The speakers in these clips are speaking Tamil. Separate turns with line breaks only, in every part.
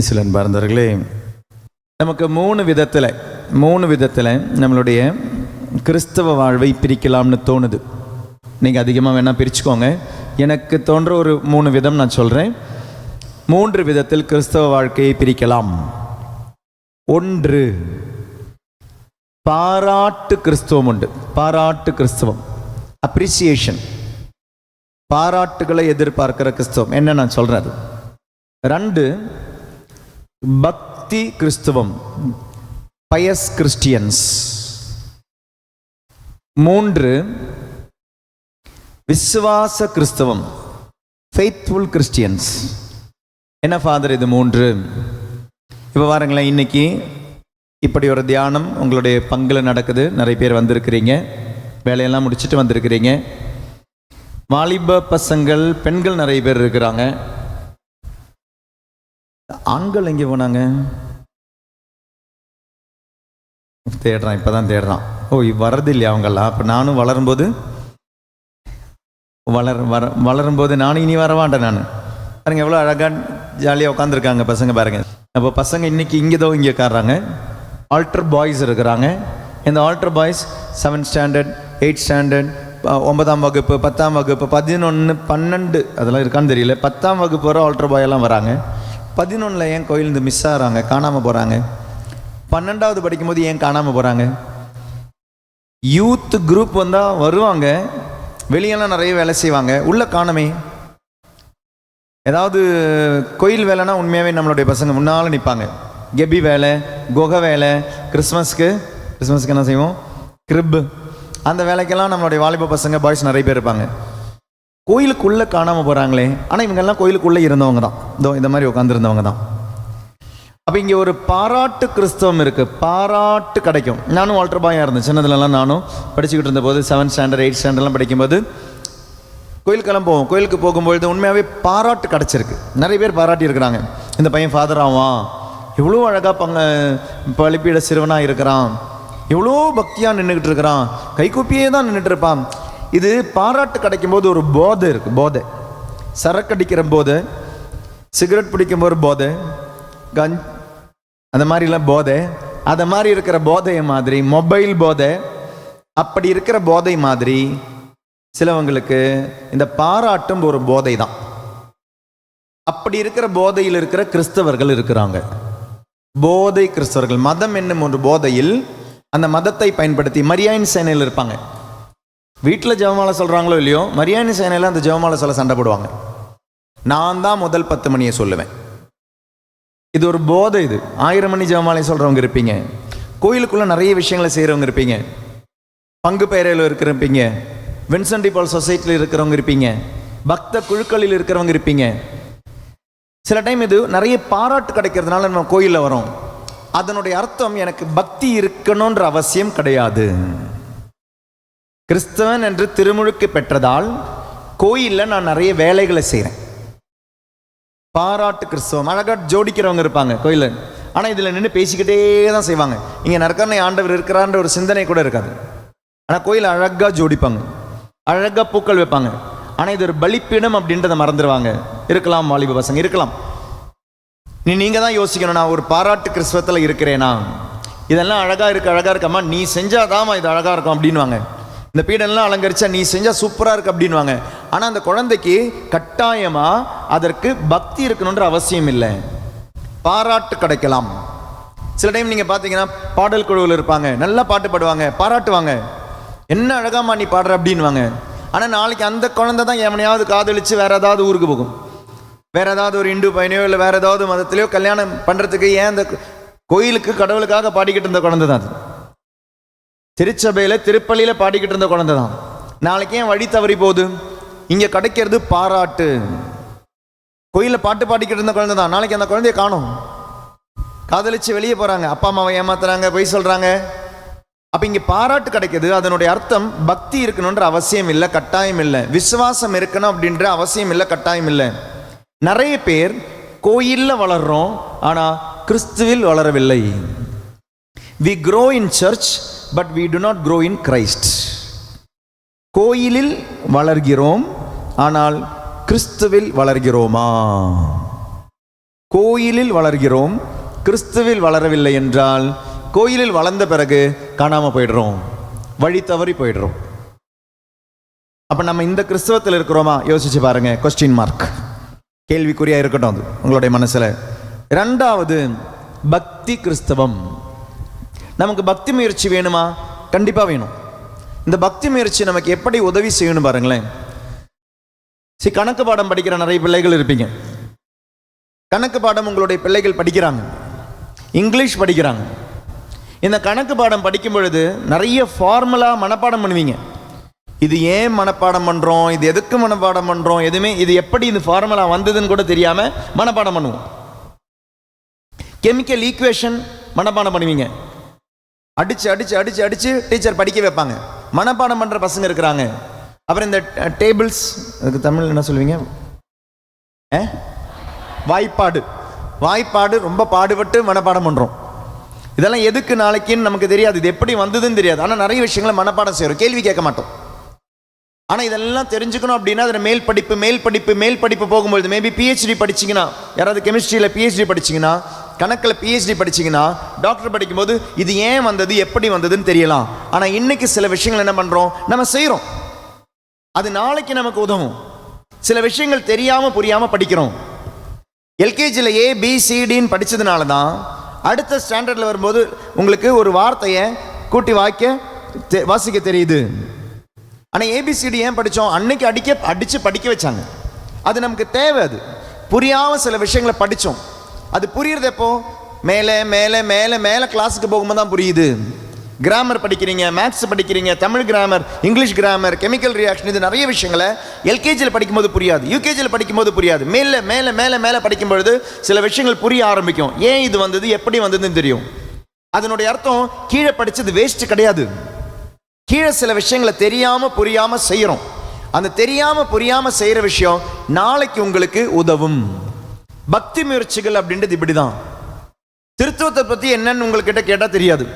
சில அன்பார்ந்தவர்களே, நமக்கு மூணு விதத்தில் நம்மளுடைய கிறிஸ்தவ வாழ்வை பிரிக்கலாம்னு தோணுது. நீங்கள் அதிகமாக வேணால் பிரிச்சுக்கோங்க. எனக்கு தோன்ற ஒரு 3 விதம் நான் சொல்கிறேன். 3 விதத்தில் கிறிஸ்தவ வாழ்க்கையை பிரிக்கலாம். 1, பாராட்டு கிறிஸ்தவம் உண்டு. பாராட்டு கிறிஸ்தவம், அப்ரிசியேஷன், பாராட்டுகளை எதிர்பார்க்கிற கிறிஸ்தவம் என்ன நான் சொல்கிறது. 2, பக்தி கிறிஸ்தவம், பயஸ் கிறிஸ்டியன்ஸ். 3, விசுவாச கிறிஸ்தவம், ஃபெய்த்ஃபுல் கிறிஸ்டியன்ஸ். என்ன ஃபாதர் இது 3? இப்போ பாருங்களேன், இன்னைக்கு இப்படி ஒரு தியானம் உங்களுடைய பங்கில் நடக்குது. நிறைய பேர் வந்திருக்கிறீங்க, வேலையெல்லாம் முடிச்சுட்டு வந்திருக்கிறீங்க. வாலிப பசங்கள், பெண்கள் நிறைய பேர் இருக்கிறாங்க. ஆண்கள் எங்கே போனாங்க? தேடுறான், இப்போதான் தேடுறான். வர்றது இல்லையா அவங்கெல்லாம்? அப்போ நானும் வளரும்போது நானும் இனி வரவாண்டேன். நான் பாருங்க எவ்வளோ அழகாக ஜாலியாக உட்காந்துருக்காங்க பசங்க பாருங்க. அப்போ பசங்க இன்னைக்கு இங்கே உட்காடுறாங்க. ஆல்டர் பாய்ஸ் இருக்கிறாங்க. இந்த alter boys 7th standard, 8th standard, 9ஆம் வகுப்பு, 10ஆம் வகுப்பு, 11, 12 அதெல்லாம் இருக்கான்னு தெரியல. 10ஆம் வகுப்பு வர ஆல்டர் பாய் எல்லாம் வராங்க. 11 ஏன் கோயிலேருந்து மிஸ் ஆகிறாங்க, காணாமல் போகிறாங்க? 12வது படிக்கும்போது ஏன் காணாமல் போகிறாங்க? யூத் குரூப் வந்தால் வருவாங்க, வெளியெல்லாம் நிறைய வேலை செய்வாங்க, உள்ள காணமே. ஏதாவது கோயில் வேலைன்னா உண்மையாகவே நம்மளுடைய பசங்க முன்னால் நிற்பாங்க. கெபி வேலை, குகை வேலை, கிறிஸ்மஸ்க்கு என்ன செய்வோம், கிரிப், அந்த வேலைக்கெல்லாம் நம்மளுடைய வாலிப பசங்க பாய்ஸ் நிறைய பேர் இருப்பாங்க. கோயிலுக்குள்ளே காணாமல் போகிறாங்களே. ஆனால் இவங்கெல்லாம் கோயிலுக்குள்ளே இருந்தவங்க தான், இந்த மாதிரி உட்காந்துருந்தவங்க தான். அப்போ இங்கே ஒரு பாராட்டு கிறிஸ்தவம் இருக்குது. பாராட்டு கிடைக்கும். நானும் ஆல்டர் பாயாக இருந்தேன் சின்னதுலலாம். நானும் படிச்சுக்கிட்டு இருந்தபோது 7th ஸ்டாண்டர்ட், 8th ஸ்டாண்டர்ட்லாம் படிக்கும்போது கோயிலுக்கெல்லாம் போவோம். கோயிலுக்கு போகும்பொழுது உண்மையாகவே பாராட்டு கிடச்சிருக்கு. நிறைய பேர் பாராட்டி இருக்கிறாங்க. இந்த பையன் ஃபாதர் ஆவான், எவ்வளோ அழகாக பழிப்பீட சிறுவனாக இருக்கிறான், எவ்வளோ பக்தியாக நின்றுக்கிட்டு இருக்கிறான், கைகூப்பியே தான் நின்றுட்டு இருப்பான். இது பாராட்டு கிடைக்கும்போது ஒரு போதை இருக்குது. போதை, சரக்கு அடிக்கிற போதை, சிகரெட் பிடிக்கும்போது போதை, அந்த மாதிரிலாம் போதை. அந்த மாதிரி இருக்கிற போதையை மாதிரி, மொபைல் போதை, அப்படி இருக்கிற போதை மாதிரி சிலவங்களுக்கு இந்த பாராட்டும் ஒரு போதை தான். அப்படி இருக்கிற போதையில் இருக்கிற கிறிஸ்தவர்கள் இருக்கிறாங்க. போதை கிறிஸ்தவர்கள், மதம் என்னும் ஒரு போதையில் அந்த மதத்தை பயன்படுத்தி மரியாயின் சேனையில் இருப்பாங்க. வீட்டில் ஜெபமாலை சொல்கிறாங்களோ இல்லையோ, மரியாயின் சேனையில் அந்த ஜெபமாலை சொல்ல சண்டை போடுவாங்க. நான் தான் முதல் 10 மணியை சொல்லுவேன். இது ஒரு போதை. இது 1000 மணி ஜெபமாலை சொல்கிறவங்க இருப்பீங்க, கோயிலுக்குள்ளே நிறைய விஷயங்களை செய்கிறவங்க இருப்பீங்க, பங்கு பெயரில் இருக்கிறப்பீங்க, வின்சென்ட் பால் சொசைட்டியில் இருக்கிறவங்க இருப்பீங்க, பக்த குழுக்களில் இருக்கிறவங்க இருப்பீங்க. சில டைம் இது நிறைய பாராட்டு கிடைக்கிறதுனால நம்ம கோயிலில் வரோம். அதனுடைய அர்த்தம் எனக்கு பக்தி இருக்கணுன்ற அவசியம் கிடையாது. கிறிஸ்தவன் என்று திருமுழுக்கு பெற்றதால் கோயிலில் நான் நிறைய வேலைகளை செய்கிறேன். பாராட்டு கிறிஸ்தவம், அழகாக ஜோடிக்கிறவங்க இருப்பாங்க கோயிலில். ஆனால் இதில் நின்று பேசிக்கிட்டே தான் செய்வாங்க. இங்கே நற்கருணை ஆண்டவர் இருக்கிறான்ற ஒரு சிந்தனை கூட இருக்காது. ஆனால் கோயில் அழகாக ஜோடிப்பாங்க, அழகாக பூக்கள் வைப்பாங்க. ஆனால் இது ஒரு பலிப்பீடம் அப்படின்றத மறந்துடுவாங்க. இருக்கலாம் வாலிப பசங்க, இருக்கலாம். நீங்கள் தான் யோசிக்கணும், நான் ஒரு பாராட்டு கிறிஸ்தவத்தில் இருக்கிறேனா? இதெல்லாம் அழகாக இருக்கம்மா, நீ செஞ்சாதாமா இது அழகாக இருக்கும் அப்படின்வாங்க. இந்த பீடெல்லாம் அலங்கரிச்சா நீ செஞ்சால் சூப்பராக இருக்கு அப்படின்வாங்க. ஆனால் அந்த குழந்தைக்கு கட்டாயமாக அதற்கு பக்தி இருக்கணுன்ற அவசியம் இல்லை. பாராட்டு கிடைக்கலாம். சில டைம் நீங்கள் பார்த்தீங்கன்னா பாடல் குழுவில் இருப்பாங்க, நல்லா பாட்டு பாடுவாங்க, பாராட்டுவாங்க, என்ன அழகாமா நீ பாடுற அப்படின்வாங்க. ஆனால் நாளைக்கு அந்த குழந்தை தான் எவனையாவது காதலிச்சு வேற ஏதாவது ஊருக்கு போகும், வேற ஏதாவது ஒரு இந்து பையனையோ இல்லை வேற ஏதாவது மதத்திலையோ கல்யாணம் பண்ணுறதுக்கு. ஏன் அந்த கோயிலுக்கு கடவுளுக்காக பாடிக்கிட்டு இருந்த குழந்தை தான் அது. திருச்சபையில் திருப்பள்ளியில் பாடிக்கிட்டு இருந்த குழந்தை தான். நாளைக்கு ஏன் வழி தவறி போகுது? இங்கே கிடைக்கிறது பாராட்டு. கோயிலில் பாட்டு பாடிக்கிட்டு இருந்த குழந்தை தான், நாளைக்கு அந்த குழந்தைய காணும். காதலிச்சு வெளியே போகிறாங்க, அப்பா அம்மாவை ஏமாத்துறாங்க, பொய் சொல்கிறாங்க. அப்போ இங்கே பாராட்டு கிடைக்கிது. அதனுடைய அர்த்தம் பக்தி இருக்கணுன்ற அவசியம் இல்லை, கட்டாயம் இல்லை. விசுவாசம் இருக்கணும் அப்படின்ற அவசியம் இல்லை, கட்டாயம் இல்லை. நிறைய பேர் கோயிலில் வளர்றோம், ஆனால் கிறிஸ்துவில் வளரவில்லை. We grow in church but we do not grow in Christ. கோயிலில் வளர்கிறோம், ஆனால் கிறிஸ்துவில் வளர்கிறோமா? கோயிலில் வளர்கிறோம், கிறிஸ்துவில் வளரவில்லை என்றால் கோயிலில் வளர்ந்த பிறகு காணாமல் போயிடுறோம், வழி தவறி போயிடுறோம். அப்போ நம்ம இந்த கிறிஸ்தவத்தில் இருக்கிறோமா யோசிச்சு பாருங்க. கொஸ்டின் மார்க், கேள்விக்குறியா இருக்கட்டும் அது உங்களுடைய மனசில். ரெண்டாவது, பக்தி கிறிஸ்தவம். நமக்கு பக்தி முயற்சி வேணுமா? கண்டிப்பாக வேணும். இந்த பக்தி முயற்சி நமக்கு எப்படி உதவி செய்யணும் பாருங்களேன். கணக்கு பாடம் படிக்கிற நிறைய பிள்ளைகள் இருப்பீங்க. கணக்கு பாடம் உங்களுடைய பிள்ளைகள் படிக்கிறாங்க, இங்கிலீஷ் படிக்கிறாங்க. இந்த கணக்கு பாடம் படிக்கும் பொழுது நிறைய ஃபார்முலா மனப்பாடம் பண்ணுவீங்க. இது ஏன் மனப்பாடம் பண்ணுறோம், இது எதுக்கு மனப்பாடம் பண்ணுறோம், எதுவுமே இது எப்படி இந்த ஃபார்முலா வந்ததுன்னு கூட தெரியாமல் மனப்பாடம் பண்ணுவோம். கெமிக்கல் ஈக்குவேஷன் மனப்பாடம் பண்ணுவீங்க. அடிச்சு அடிச்சு அடிச்சு அடிச்சு டீச்சர் படிக்க வைப்பாங்க. மனப்பாடம் பண்ணுற பசங்க இருக்கிறாங்க. அப்புறம் இந்த டேபிள்ஸ், அதுக்கு தமிழ் என்ன சொல்லுவீங்க? வாய்ப்பாடு. வாய்ப்பாடு ரொம்ப பாடுபட்டு மனப்பாடம் பண்ணுறோம். இதெல்லாம் எதுக்கு நாளைக்குன்னு நமக்கு தெரியாது, இது எப்படி வந்ததுன்னு தெரியாது. ஆனால் நிறைய விஷயங்களை மனப்பாடம் செய்கிறோம், கேள்வி கேட்க மாட்டோம். ஆனால் இதெல்லாம் தெரிஞ்சுக்கணும் அப்படின்னா அதில் மேல் படிப்பு போகும்பொழுது மேபி பிஹெச்டி படிச்சிங்கன்னா, யாராவது கெமிஸ்ட்ரியில் பிஹெச்டி படிச்சிங்கன்னா, கணக்கில் பிஹெச்டி படிச்சிங்கன்னா, டாக்டர் படிக்கும்போது இது ஏன் வந்தது எப்படி வந்ததுன்னு தெரியலாம். ஆனால் இன்னைக்கு சில விஷயங்கள் என்ன பண்ணுறோம், நம்ம செய்கிறோம், அது நாளைக்கு நமக்கு உதவும். சில விஷயங்கள் தெரியாமல் புரியாமல் படிக்கிறோம். எல்கேஜியில் ABCDன்னு படித்ததுனால தான் அடுத்த ஸ்டாண்டர்டில் வரும்போது உங்களுக்கு ஒரு வார்த்தையை கூட்டி வாசிக்க தெரியுது. ஆனால் ABCD ஏன் படித்தோம்? அன்னைக்கு அடித்து படிக்க வச்சாங்க. அது நமக்கு தேவை. அது புரியாமல் சில விஷயங்களை படித்தோம். அது புரியுறது எப்போ? மேலே மேலே மேலே மேலே கிளாஸுக்கு போகும்போது தான் புரியுது. கிராமர் படிக்கிறீங்க, மேத்ஸ் படிக்கிறீங்க, Tamil grammar, English grammar, chemical reaction, இது நிறைய விஷயங்களை எல்கேஜியில் படிக்கும்போது புரியாது, யூகேஜியில் படிக்கும்போது புரியாது. மேலே மேலே மேலே மேலே படிக்கும்பொழுது சில விஷயங்கள் புரிய ஆரம்பிக்கும். ஏன் இது வந்தது, எப்படி வந்ததுன்னு தெரியும். அதனுடைய அர்த்தம் கீழே படித்தது வேஸ்ட் கிடையாது. கீழே சில விஷயங்களை தெரியாமல் புரியாமல் செய்கிறோம். அந்த தெரியாமல் புரியாமல் செய்கிற விஷயம் நாளைக்கு உங்களுக்கு உதவும். பக்தி முயற்சிகள் அப்படின்றது இப்படி தான். திருத்துவத்தை பற்றி என்னன்னு உங்கள்கிட்ட கேட்டால் தெரியாது.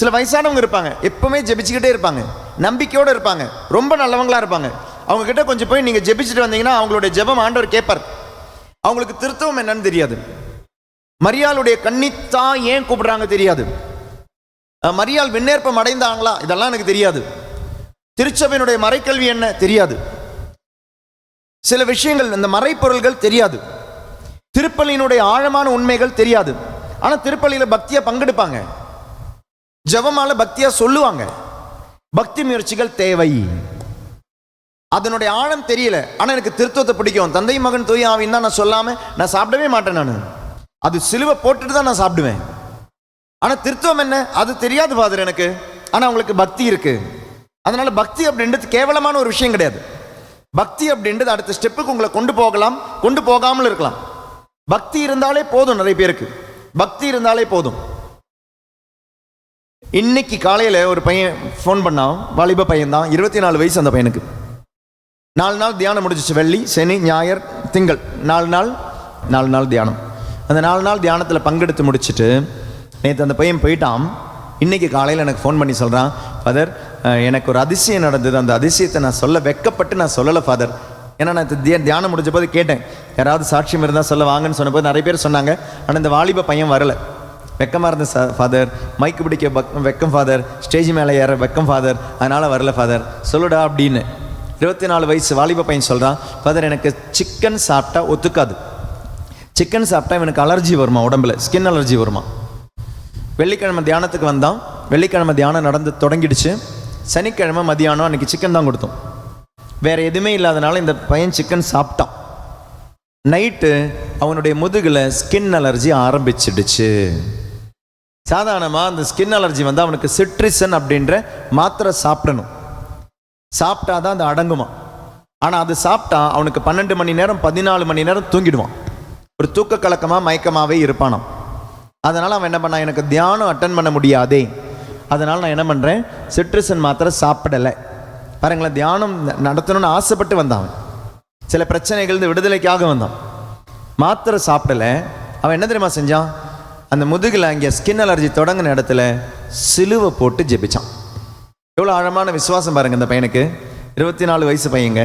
சில வயசானவங்க இருப்பாங்க, எப்பவுமே ஜெபிச்சுக்கிட்டே இருப்பாங்க, நம்பிக்கையோடு இருப்பாங்க, ரொம்ப நல்லவங்களா இருப்பாங்க. அவங்க கிட்ட கொஞ்சம் போய் நீங்கள் ஜெபிச்சுட்டு வந்தீங்கன்னா அவங்களுடைய ஜெபம் ஆண்டவர் கேட்பார். அவங்களுக்கு திருத்தவம் என்னன்னு தெரியாது. மரியாளுடைய கன்னித்தா ஏன் கூப்பிடுறாங்க தெரியாது. மரியாள் விண்ணேற்பம் அடைந்தாங்களா, இதெல்லாம் எனக்கு தெரியாது. திருச்சபையினுடைய மறைக்கல்வி என்ன தெரியாது. சில விஷயங்கள், இந்த மறைப்பொருள்கள் தெரியாது. திருப்பலியினுடைய ஆழமான உண்மைகள் தெரியாது. ஆனால் திருப்பலியில் பக்தியா பங்கெடுப்பாங்க, ஜெபமால பக்தியா சொல்லுவாங்க. பக்தி முயற்சிகள் தேவை. அதனுடைய ஆழம் தெரியல. ஆனால் எனக்கு திருத்துவத்தை பிடிக்கும், தந்தை மகன் தூய ஆவின்னு தான் நான் சொல்லாம நான் சாப்பிடவே மாட்டேன். நான் அது சிலுவை போட்டுட்டு தான் நான் சாப்பிடுவேன். ஆனால் திருத்துவம் என்ன அது தெரியாது ஃபாதர் எனக்கு. ஆனால் அவங்களுக்கு பக்தி இருக்கு. அதனால பக்தி அப்படின்றது கேவலமான ஒரு விஷயம் கிடையாது. பக்தி அப்படின்றது அடுத்த ஸ்டெப்புக்கு உங்களை கொண்டு போகலாம், கொண்டு போகாமல் இருக்கலாம். பக்தி இருந்தாலே போதும். நிறைய பேருக்கு பக்தி இருந்தாலே போதும். இன்னைக்கு காலையில் ஒரு பையன் ஃபோன் பண்ணான், வாலிப பையன் தான், 24 வயசு அந்த பையனுக்கு. 4 நாள் தியானம் முடிஞ்சிச்சு. வெள்ளி, சனி, ஞாயிறு, திங்கள், 4 நாள் தியானம். அந்த 4 நாள் தியானத்தில் பங்கெடுத்து முடிச்சுட்டு நேற்று அந்த பையன் போயிட்டான். இன்றைக்கி காலையில் எனக்கு ஃபோன் பண்ணி சொல்கிறான், ஃபாதர் எனக்கு ஒரு அதிசயம் நடந்தது, அந்த அதிசயத்தை நான் சொல்ல வெக்கப்பட்டு நான் சொல்லலை ஃபாதர். ஏன்னா நான் தியானம் முடிஞ்ச போது கேட்டேன், யாராவது சாட்சியம் இருந்தால் சொல்ல வாங்கன்னு சொன்னபோது நிறைய பேர் சொன்னாங்க. ஆனால் இந்த வாலிப பையன் வரலை. வெக்கமாக இருந்த ஃபாதர், மைக்கு பிடிக்க வெக்கம் ஃபாதர், ஸ்டேஜ் மேலே ஏற வெக்கம் ஃபாதர், அதனால் வரல ஃபாதர், சொல்லுடா அப்படின்னு. 24 வயசு வாலிப பையன் சொல்கிறான், ஃபாதர் எனக்கு சிக்கன் சாப்பிட்டா ஒத்துக்காது. சிக்கன் சாப்பிட்டா எனக்கு அலர்ஜி வருமா, உடம்புல ஸ்கின் அலர்ஜி வருமா. வெள்ளிக்கிழமை தியானத்துக்கு வந்தான். வெள்ளிக்கிழமை தியானம் நடந்து தொடங்கிடுச்சு. சனிக்கிழமை மதியானம் அன்றைக்கி சிக்கன் தான் கொடுத்தோம். வேறு எதுவுமே இல்லாதனால இந்த பையன் சிக்கன் சாப்பிட்டான். நைட்டு அவனுடைய முதுகில் ஸ்கின் அலர்ஜி ஆரம்பிச்சிடுச்சு. சாதாரணமாக அந்த ஸ்கின் அலர்ஜி வந்து அவனுக்கு சிட்ரிசன் அப்படின்ற மாத்திரை சாப்பிடணும், சாப்பிட்டா தான் அது அடங்குமா. ஆனால் அது சாப்பிட்டா அவனுக்கு 12 மணி நேரம் 14 மணி நேரம் தூங்கிடுவான். ஒரு தூக்க கலக்கமாக மயக்கமாகவே இருப்பானாம். அதனால் அவன் என்ன பண்ணான், எனக்கு தியானம் அட்டன் பண்ண முடியாதே, அதனால் நான் என்ன பண்ணுறேன், சிட்ரிசன் மாத்திரை சாப்பிடலை. பாருங்களேன், தியானம் நடத்தணும்னு ஆசைப்பட்டு வந்தான். சில பிரச்சனைகள் விடுதலைக்காக வந்தான். மாத்திரை சாப்பிடலை. அவன் என்ன தெரியுமா செஞ்சான், அந்த முதுகில் அங்கே ஸ்கின் அலர்ஜி தொடங்கின இடத்துல சிலுவை போட்டு ஜெபிச்சான். எவ்வளோ ஆழமான விசுவாசம் பாருங்கள் இந்த பையனுக்கு. 24 வயசு பையங்க.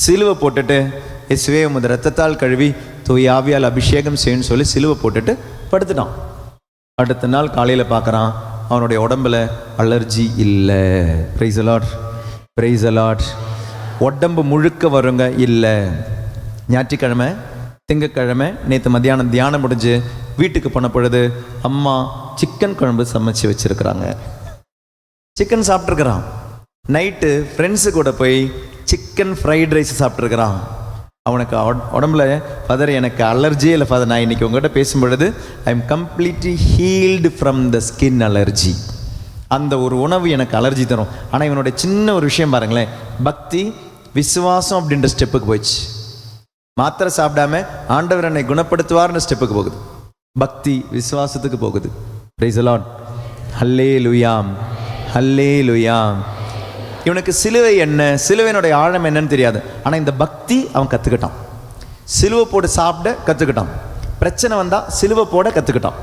சிலுவை போட்டுட்டு இயேசுவே உமது ரத்தத்தால் கழுவி தூய ஆவியால் அபிஷேகம் செய்யணும்னு சொல்லி சிலுவை போட்டுட்டு படுத்துட்டான். அடுத்த நாள் காலையில் பார்க்குறான், அவனுடைய உடம்புல அலர்ஜி இல்லை. Price the Lord, price the Lord. உடம்பு முழுக்க வருங்க இல்லை. ஞாயிற்றுக்கிழமை திங்கக்கிழமை நேற்று மத்தியானம் தியானம் முடிஞ்சு வீட்டுக்கு போன பொழுது அம்மா சிக்கன் குழம்பு சமைச்சு வச்சுருக்குறாங்க. சிக்கன் சாப்பிட்ருக்குறான். நைட்டு ஃப்ரெண்ட்ஸு கூட போய் சிக்கன் ஃப்ரைட் ரைஸ் சாப்பிட்ருக்குறான். அவனுக்கு உடம்புல ஃபாதர் எனக்கு அலர்ஜியே இல்லை ஃபாதர், நான் இன்றைக்கி உங்கள்கிட்ட பேசும்பொழுது I am completely healed from the skin allergy. அந்த ஒரு உணவு எனக்கு அலர்ஜி தரும். ஆனால் இவனுடைய சின்ன ஒரு விஷயம் பாருங்களேன், பக்தி விசுவாசம் அப்படின்ற ஸ்டெப்புக்கு போயிடுச்சு. மாத்திரை சாப்பிடாம ஆண்டவர் என்னை குணப்படுத்துவார்னு ஸ்டெப்புக்கு போகுது. பக்தி விசுவாசத்துக்கு போகுது. பிரைஸ் தி லார்ட், ஹல்லேலூயா, ஹல்லேலூயா. இவனுக்கு சிலுவை என்ன, சிலுவையினுடைய ஆழம் என்னன்னு தெரியாது. ஆனால் இந்த பக்தி அவன் கற்றுக்கிட்டான். சிலுவை போட்டு சாப்பிட கற்றுக்கிட்டான். பிரச்சனை வந்தால் சிலுவை போட கற்றுக்கிட்டான்.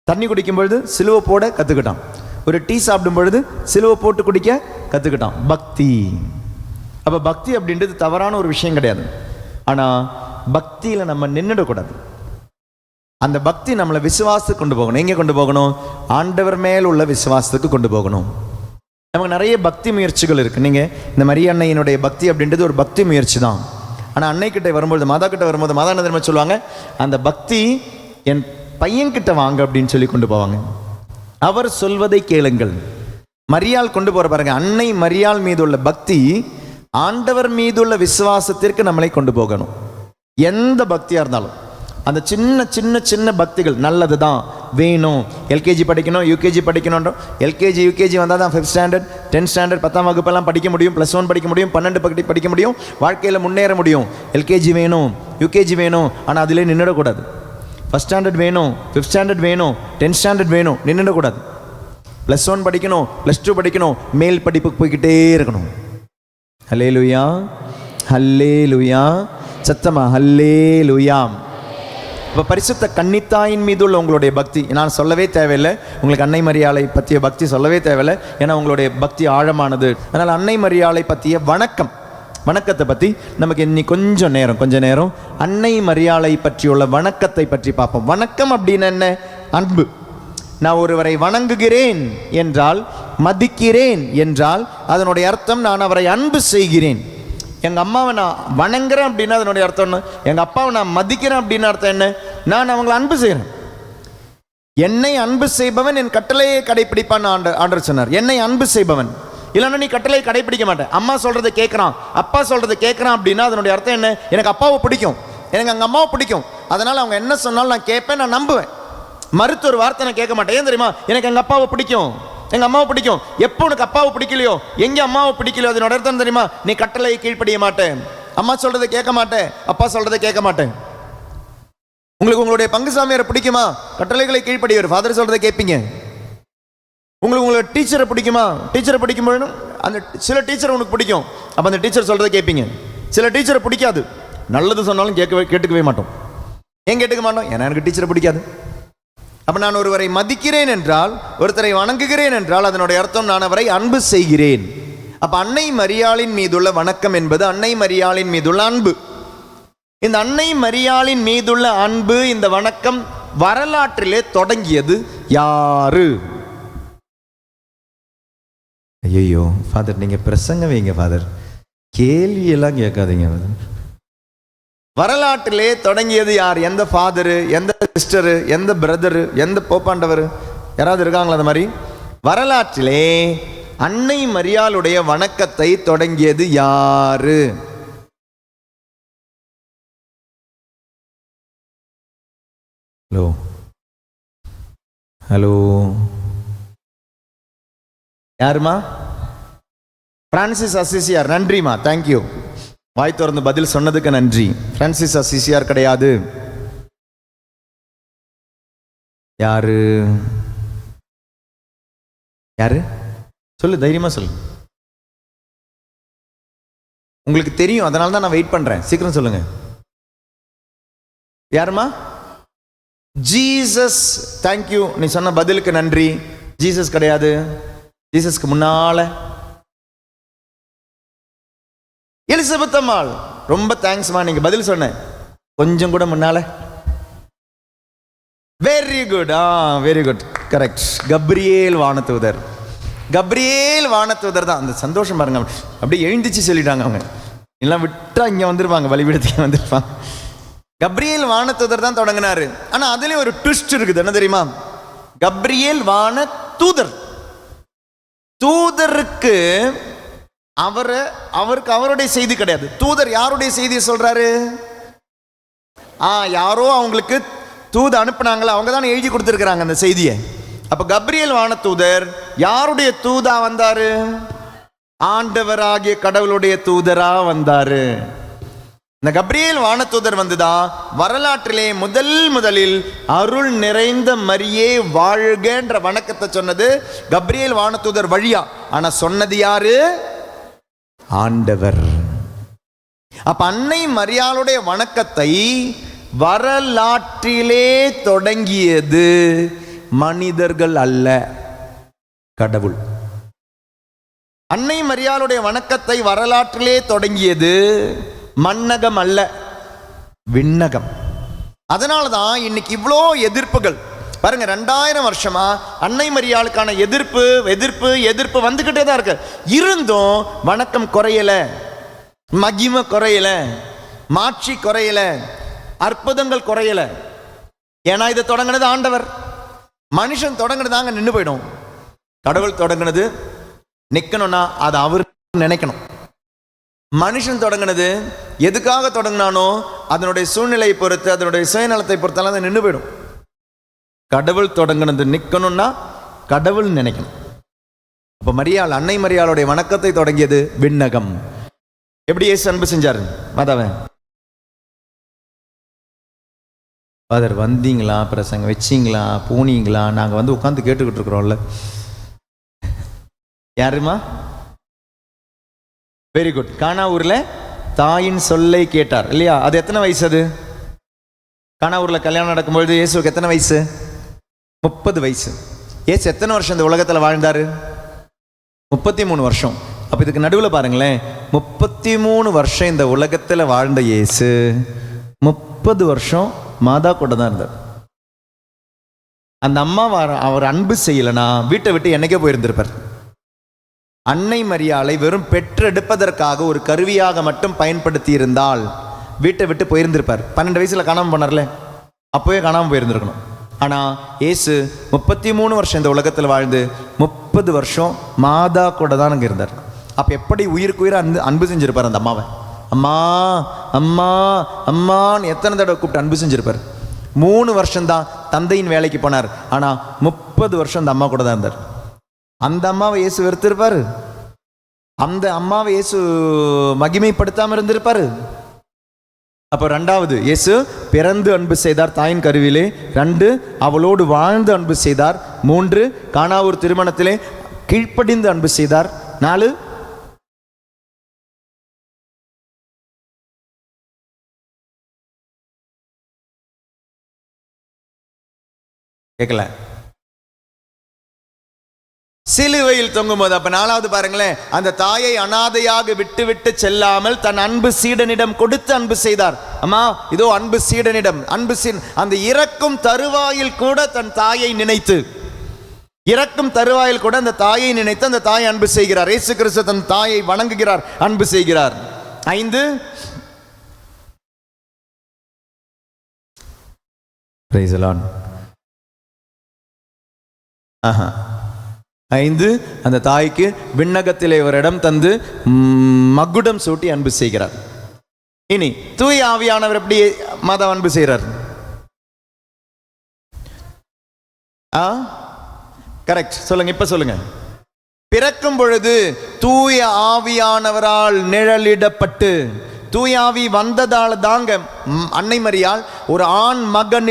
தண்ணி குடிக்கும் பொழுது சிலுவை போட கற்றுக்கிட்டான். ஒரு டீ சாப்பிடும் பொழுது சிலுவை போட்டு குடிக்க கற்றுக்கிட்டான். பக்தி. அப்போ பக்தி அப்படின்றது தவறான ஒரு விஷயம் கிடையாது. ஆனால் பக்தியில் நம்ம நின்றுடக்கூடாது. அந்த பக்தி நம்மளை விசுவாசத்துக்கு கொண்டு போகணும். எங்கே கொண்டு போகணும்? ஆண்டவர் மேல் உள்ள விசுவாசத்துக்கு கொண்டு போகணும். நமக்கு நிறைய பக்தி முயற்சிகள் இருக்குது. நீங்கள் இந்த மரிய அன்னையினுடைய பக்தி அப்படின்றது ஒரு பக்தி முயற்சி தான். ஆனால் அன்னைக்கிட்ட வரும்போது, மாதா கிட்ட வரும்போது மாதா என்ன தெரியுமா சொல்லுவாங்க? அந்த பக்தி என் பையன்கிட்ட வாங்க அப்படின்னு சொல்லி கொண்டு போவாங்க. அவர் சொல்வதை கேளுங்கள். மரியாள் கொண்டு போகிற பாருங்க, அன்னை மரியாள் மீது உள்ள பக்தி ஆண்டவர் மீதுள்ள விசுவாசத்திற்கு நம்மளை கொண்டு போகணும். எந்த பக்தியாக இருந்தாலும் அந்த சின்ன சின்ன சின்ன பக்திகள் நல்லது தான், வேணும். எல்கேஜி படிக்கணும், யூகேஜி படிக்கணும். எல்கேஜி யூகேஜி வந்தால் தான் 5th ஸ்டாண்டர்ட் 10th ஸ்டாண்டர்ட் 10ஆம் வகுப்பெல்லாம் படிக்க முடியும், +1 படிக்க முடியும், 12 படிக்க முடியும், வாழ்க்கையில் முன்னேற முடியும். எல்கேஜி வேணும், யூகேஜி வேணும், ஆனால் அதிலே நின்றுடக்கூடாது. 1st ஸ்டாண்டர்ட் வேணும், 5th ஸ்டாண்டர்ட் வேணும், 10th ஸ்டாண்டர்ட் வேணும், நின்றுடக்கூடாது. +1 படிக்கணும், +2 படிக்கணும், மேல் படிப்புக்கு போய்கிட்டே இருக்கணும். ஹல்லேலூயா, ஹல்லேலூயா, சத்தமா ஹல்லேலூயா. இப்போ பரிசுத்த கன்னித்தாயின் மீது உள்ள உங்களுடைய பக்தி நான் சொல்லவே தேவையில்லை. உங்களுக்கு அன்னை மரியாளை பற்றிய பக்தி சொல்லவே தேவையில்லை, ஏன்னா உங்களுடைய பக்தி ஆழமானது. அதனால் அன்னை மரியாளை பற்றிய வணக்கத்தை பற்றி நமக்கு இன்னைக்கு கொஞ்சம் நேரம் அன்னை மரியாளை பற்றியுள்ள வணக்கத்தை பற்றி பார்ப்போம். வணக்கம் அப்படின்னு என்ன? அன்பு. நான் ஒருவரை வணங்குகிறேன் என்றால், மதிக்கிறேன் என்றால் அதனுடைய அர்த்தம் நான் அவரை அன்பு செய்கிறேன். எங்கள் அம்மாவை நான் வணங்குறேன் அப்படின்னா அதனுடைய அர்த்தம் என்ன? எங்கள் அப்பாவை நான் மதிக்கிறேன் அப்படின்னு அர்த்தம் என்ன? நான் அவங்களை அன்பு செய்கிறேன். என்னை அன்பு செய்பவன் என் கட்டளையை கடைப்பிடிப்பான் ஆண்டவர் சொன்னார். என்னை அன்பு செய்பவன், இல்லைன்னா நீ கட்டளையை கடைப்பிடிக்க மாட்டேன். அம்மா சொல்கிறத கேட்குறான், அப்பா சொல்கிறத கேட்குறான் அப்படின்னா அதனுடைய அர்த்தம் என்ன? எனக்கு அப்பாவை பிடிக்கும், எனக்கு எங்கள் அம்மாவை பிடிக்கும், அதனால் அவங்க என்ன சொன்னாலும் நான் கேட்பேன், நான் நம்புவேன். மறுத்த ஒரு வார்த்தை நான் கேட்க மாட்டேன். ஏன் தெரியுமா? எனக்கு எங்கள் அப்பாவை பிடிக்கும், எங்கள் அம்மாவை பிடிக்கும். எப்போ உனக்கு அப்பாவை பிடிக்கலையோ, எங்கே அம்மாவை பிடிக்கலையோ, அதனோட அர்த்தம் தெரியுமா? நீ கட்டளையை கீழ்ப்படிய மாட்டேன், அம்மா சொல்கிறத கேட்க மாட்டேன், அப்பா சொல்கிறத கேட்க மாட்டேன். உங்களுக்கு உங்களுடைய பங்கு சாமியாரை பிடிக்குமா? கட்டளைகளை கீழ்ப்படியவர், ஃபாதர் சொல்கிறத கேட்பீங்க. உங்களுக்கு உங்களோட டீச்சரை பிடிக்குமா? டீச்சரை பிடிக்கும்போது அந்த சில டீச்சரை உனக்கு பிடிக்கும், அப்போ அந்த டீச்சர் சொல்கிறத கேட்பீங்க. சில டீச்சரை பிடிக்காது, நல்லது சொன்னாலும் கேட்டுக்கவே மாட்டோம். ஏன் கேட்டுக்க மாட்டோம்? ஏன்னா எனக்கு டீச்சரை பிடிக்காது. அப்போ நான் ஒருவரை மதிக்கிறேன் என்றால், ஒருத்தரை வணங்குகிறேன் என்றால் அதனுடைய அர்த்தம் நான் அவரை அன்பு செய்கிறேன். அப்போ அன்னை மரியாளின் மீதுள்ள வணக்கம் என்பது அன்னை மரியாளின் மீதுள்ள அன்பு. இந்த அன்னை மரியாளின் மீதுள்ள அன்பு, இந்த வணக்கம் வரலாற்றிலே தொடங்கியது யாரு? ஐயோ ஃபாதர், நீங்கள் பிரசங்க வைங்க ஃபாதர், கேள்வியெல்லாம் கேட்காதீங்க. வரலாற்றிலே தொடங்கியது யார்? எந்த ஃபாதரு, எந்த சிஸ்டரு, எந்த பிரதரு, எந்த போப்பாண்டவர்? யாராவது இருக்காங்களா அந்த மாதிரி? வரலாற்றிலே அன்னை மரியாளுடைய வணக்கத்தை தொடங்கியது யாரு? ஹலோ ஹலோ, யாருமா? பிரான்சிஸ் அசிசியார். நன்றிமா, தேங்க்யூ. வாய் திறந்து பதில் சொன்னதுக்கு நன்றி. பிரான்சிஸ் அசிசியார் கிடையாது. யாரு யாரு? சொல்லு, தைரியமா சொல்லு. உங்களுக்கு தெரியும், அதனால தான் நான் வெயிட் பண்றேன். சீக்கிரம் சொல்லுங்க. யாருமா? ஜீசஸ். தேங்க்யூ, நீ சொன்ன பதிலுக்கு நன்றி. ஜீசஸ் கிடையாது. ஜீசஸ்க்கு முன்னால எலிசபெத் அம்மாள். ரொம்ப தேங்க்ஸ்மா, நீங்க பதில் சொன்ன. கொஞ்சம் கூட முன்னால. Very good, very good, correct. Gabriel வானதூதர். கப்ரியேல் வானதூதர் தான். அந்த சந்தோஷம் பாருங்க, அப்படியே எழுந்திச்சு சொல்லிட்டாங்க அவங்க. எல்லாம் விட்டா இங்க வந்துருப்பாங்க, பலிபீடத்துக்கு வந்துருப்பாங்க. கப்ரியேல் வானதூதர் தான் தொடங்கினாரு. ஆனா அதுலயும் ஒரு ட்விஸ்ட் இருக்குது. என்ன தெரியுமா? கப்ரியேல் வானதூதர். தூதருக்கு அவருக்கு அவருடைய செய்தி கிடையாது. தூதர் யாருடைய செய்தியை சொல்றாரு? யாரோ அவங்களுக்கு தூது அனுப்புனாங்களா, அவங்க தான் எழுதி கொடுத்துருக்கிறாங்க அந்த செய்தியை. அப்ப கப்ரியேல் வானதூதர் யாருடைய தூதா வந்தாரு? ஆண்டவராகிய கடவுளுடைய தூதரா வந்தாரு. இந்த கப்ரியேல் வானதூதர் வந்துதான் வரலாற்றிலே முதலில் அருள் நிறைந்த மரியே வாழ்கன்ற வணக்கத்தை சொன்னது கப்ரியேல் வானதூதர் வழியா. ஆனா சொன்னது யாரு? ஆண்டவர். அப்ப அன்னை மரியாளுடைய வணக்கத்தை வரலாற்றிலே தொடங்கியது மனிதர்கள் அல்ல, கடவுள். அன்னை மரியாளுடைய வணக்கத்தை வரலாற்றிலே தொடங்கியது மன்னகம் அல்ல, விண்ணகம். அதனாலதான் இன்னைக்கு இவ்வளோ எதிர்ப்புகள் பாருங்க. 2000 வருஷமா அன்னை மரியாளுக்கான எதிர்ப்பு வந்துகிட்டே தான் இருக்கு. இருந்தும் வணக்கம் குறையல, மகிமை குறையல, மாட்சி குறையல, அற்புதங்கள் குறையல. ஏன்னா இதை தொடங்கினது ஆண்டவர். மனுஷன் தொடங்கினதாங்க நின்று போயிடும். கடவுள் தொடங்கினது நிக்கணும்னா அதை அவர் நினைக்கணும். மனுஷன் தொடங்கினது எதுக்காக தொடங்கினானோ அதனுடைய சூழ்நிலையை பொறுத்து, அதனுடைய சுயநலத்தை பொறுத்தாலும் அதை நின்று போயிடும். கடவுள் தொடங்கினது நிக்கணும்னா கடவுள் நினைக்கணும். அப்ப மரியாள், அன்னை மரியாளுடைய வணக்கத்தை தொடங்கியது விண்ணகம். எப்படி இயேசு அன்பு செஞ்சாரு? மாதாவன் ஃபாதர் வந்தீங்களா, பிரசங்க வச்சிங்களா, போனீங்களா, நாங்க வந்து உட்காந்து கேட்டுக்கிட்டு இருக்கிறோம்ல. யாருமா? Very good. கானாவூர்ல தாயின் சொல்லை கேட்டார் இல்லையா? அது எத்தனை வயசு? அது கானாவூர்ல கல்யாணம் நடக்கும்பொழுது இயேசுக்கு எத்தனை வயசு? 30 வயசு. இயேசு எத்தனை வருஷம் இந்த உலகத்துல வாழ்ந்தாரு? 33 வருஷம். அப்ப இதுக்கு நடுவில் பாருங்களேன், 33 வருஷம் இந்த உலகத்துல வாழ்ந்த இயேசு 30 வருஷம் மாதா கூட தான் இருந்தார். அந்த அம்மா அவர் அன்பு செய்யலைன்னா வீட்டை விட்டு என்னைக்கே போயிருந்திருப்பார். அன்னை மரியாளை வெறும் பெற்றெடுப்பதற்காக ஒரு கருவியாக மட்டும் பயன்படுத்தி இருந்தால் வீட்டை விட்டு போயிருந்திருப்பார். 12 வயசுல காணாமல் போனார்ல, அப்போவே காணாமல் போயிருந்திருக்கணும். ஆனா இயேசு 33 வருஷம் இந்த உலகத்தில் வாழ்ந்து 30 வருஷம் மாதா கூட தான் அங்கே இருந்தார். அப்ப எப்படி உயிருக்கு உயிரை அன்பு செஞ்சிருப்பார் அந்த அம்மாவை. அம்மா அம்மா அம்மான்னு எத்தனை தடவை கூப்பிட்டு அன்பு செஞ்சிருப்பார். 3 வருஷம்தான் தந்தையின் வேலைக்கு போனார். ஆனா 30 வருஷம் அந்த அம்மா கூட தான் இருந்தார். அந்த அம்மாவை இயேசு வெறுத்திருப்பாரு? அந்த அம்மாவை இயேசு மகிமைப்படுத்தாம இருந்திருப்பாரு? அப்ப 2வது, இயேசு பிறந்து அன்பு செய்தார் தாயின் கருவிலே. 2 அவளோடு வாழ்ந்து அன்பு செய்தார். 3 கானாவூர் திருமணத்திலே கீழ்ப்படிந்து அன்பு செய்தார். 4 கேட்கல, சிலுவையில் தொங்கும் போது. அப்ப 4வது பாருங்களேன், அந்த தாயை அனாதையாக விட்டு விட்டு செல்லாமல் தன் அன்பு சீடனிடம் கொடுத்து அன்பு செய்தார். அம்மா இதோ அன்பு சீடனிடம், அந்த இறக்கும் தருவாயில் கூட தன் தாயை நினைத்து, இறக்கும் தருவாயில் கூட அந்த தாயை நினைத்து அந்த தாயை அன்பு செய்கிறார். இயேசு கிறிஸ்து தன் தாயை வணங்குகிறார், அன்பு செய்கிறார். 5 Praise the Lord. 5 அந்த தாய்க்கு விண்ணகத்திலே ஒரு இடம் தந்து மகுடம் சூட்டி அன்பு செய்கிறார். இனி தூய ஆவியானவர் எப்படி மாதா அன்பு செய்கிறார்? கரெக்ட், சொல்லுங்க, இப்ப சொல்லுங்க. பிறக்கும் பொழுது தூய ஆவியானவரால் நிழலிடப்பட்டு, தூய ஆவி வந்ததால தாங்க அன்னை மரியாள் ஒரு ஆண் மகன்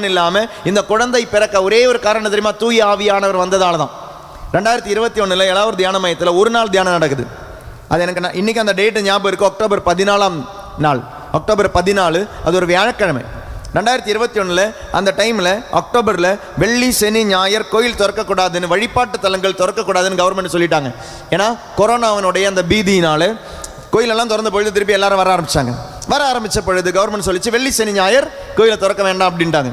இல்லாம இந்த குழந்தை பிறக்க ஒரே ஒரு காரணம் தெரியுமா? தூய ஆவியானவர் வந்ததால தான். 2021 ஏழாவது தியான மையத்தில் ஒரு நாள் தியானம் நடக்குது. அது எனக்கு இன்னைக்கு அந்த டேட்டு ஞாபகம் இருக்கு. அக்டோபர் 14 அது ஒரு வியாழக்கிழமை. 2021 அந்த டைம்ல அக்டோபர்ல வெள்ளி சனி ஞாயிறு கோயில் திறக்கக்கூடாதுன்னு, வழிபாட்டு தலங்கள் திறக்கக்கூடாதுன்னு கவர்மெண்ட் சொல்லிட்டாங்க. ஏன்னா கொரோனாவினுடைய அந்த பீதியினால கோயிலெல்லாம் திறந்த பொழுது திருப்பி எல்லாரும் வர ஆரம்பிச்சாங்க. வர ஆரம்பித்த பொழுது கவர்மெண்ட் சொல்லிச்சு வெள்ளி சனி ஞாயிறு கோயிலை திறக்க வேண்டாம் அப்படின்ட்டாங்க.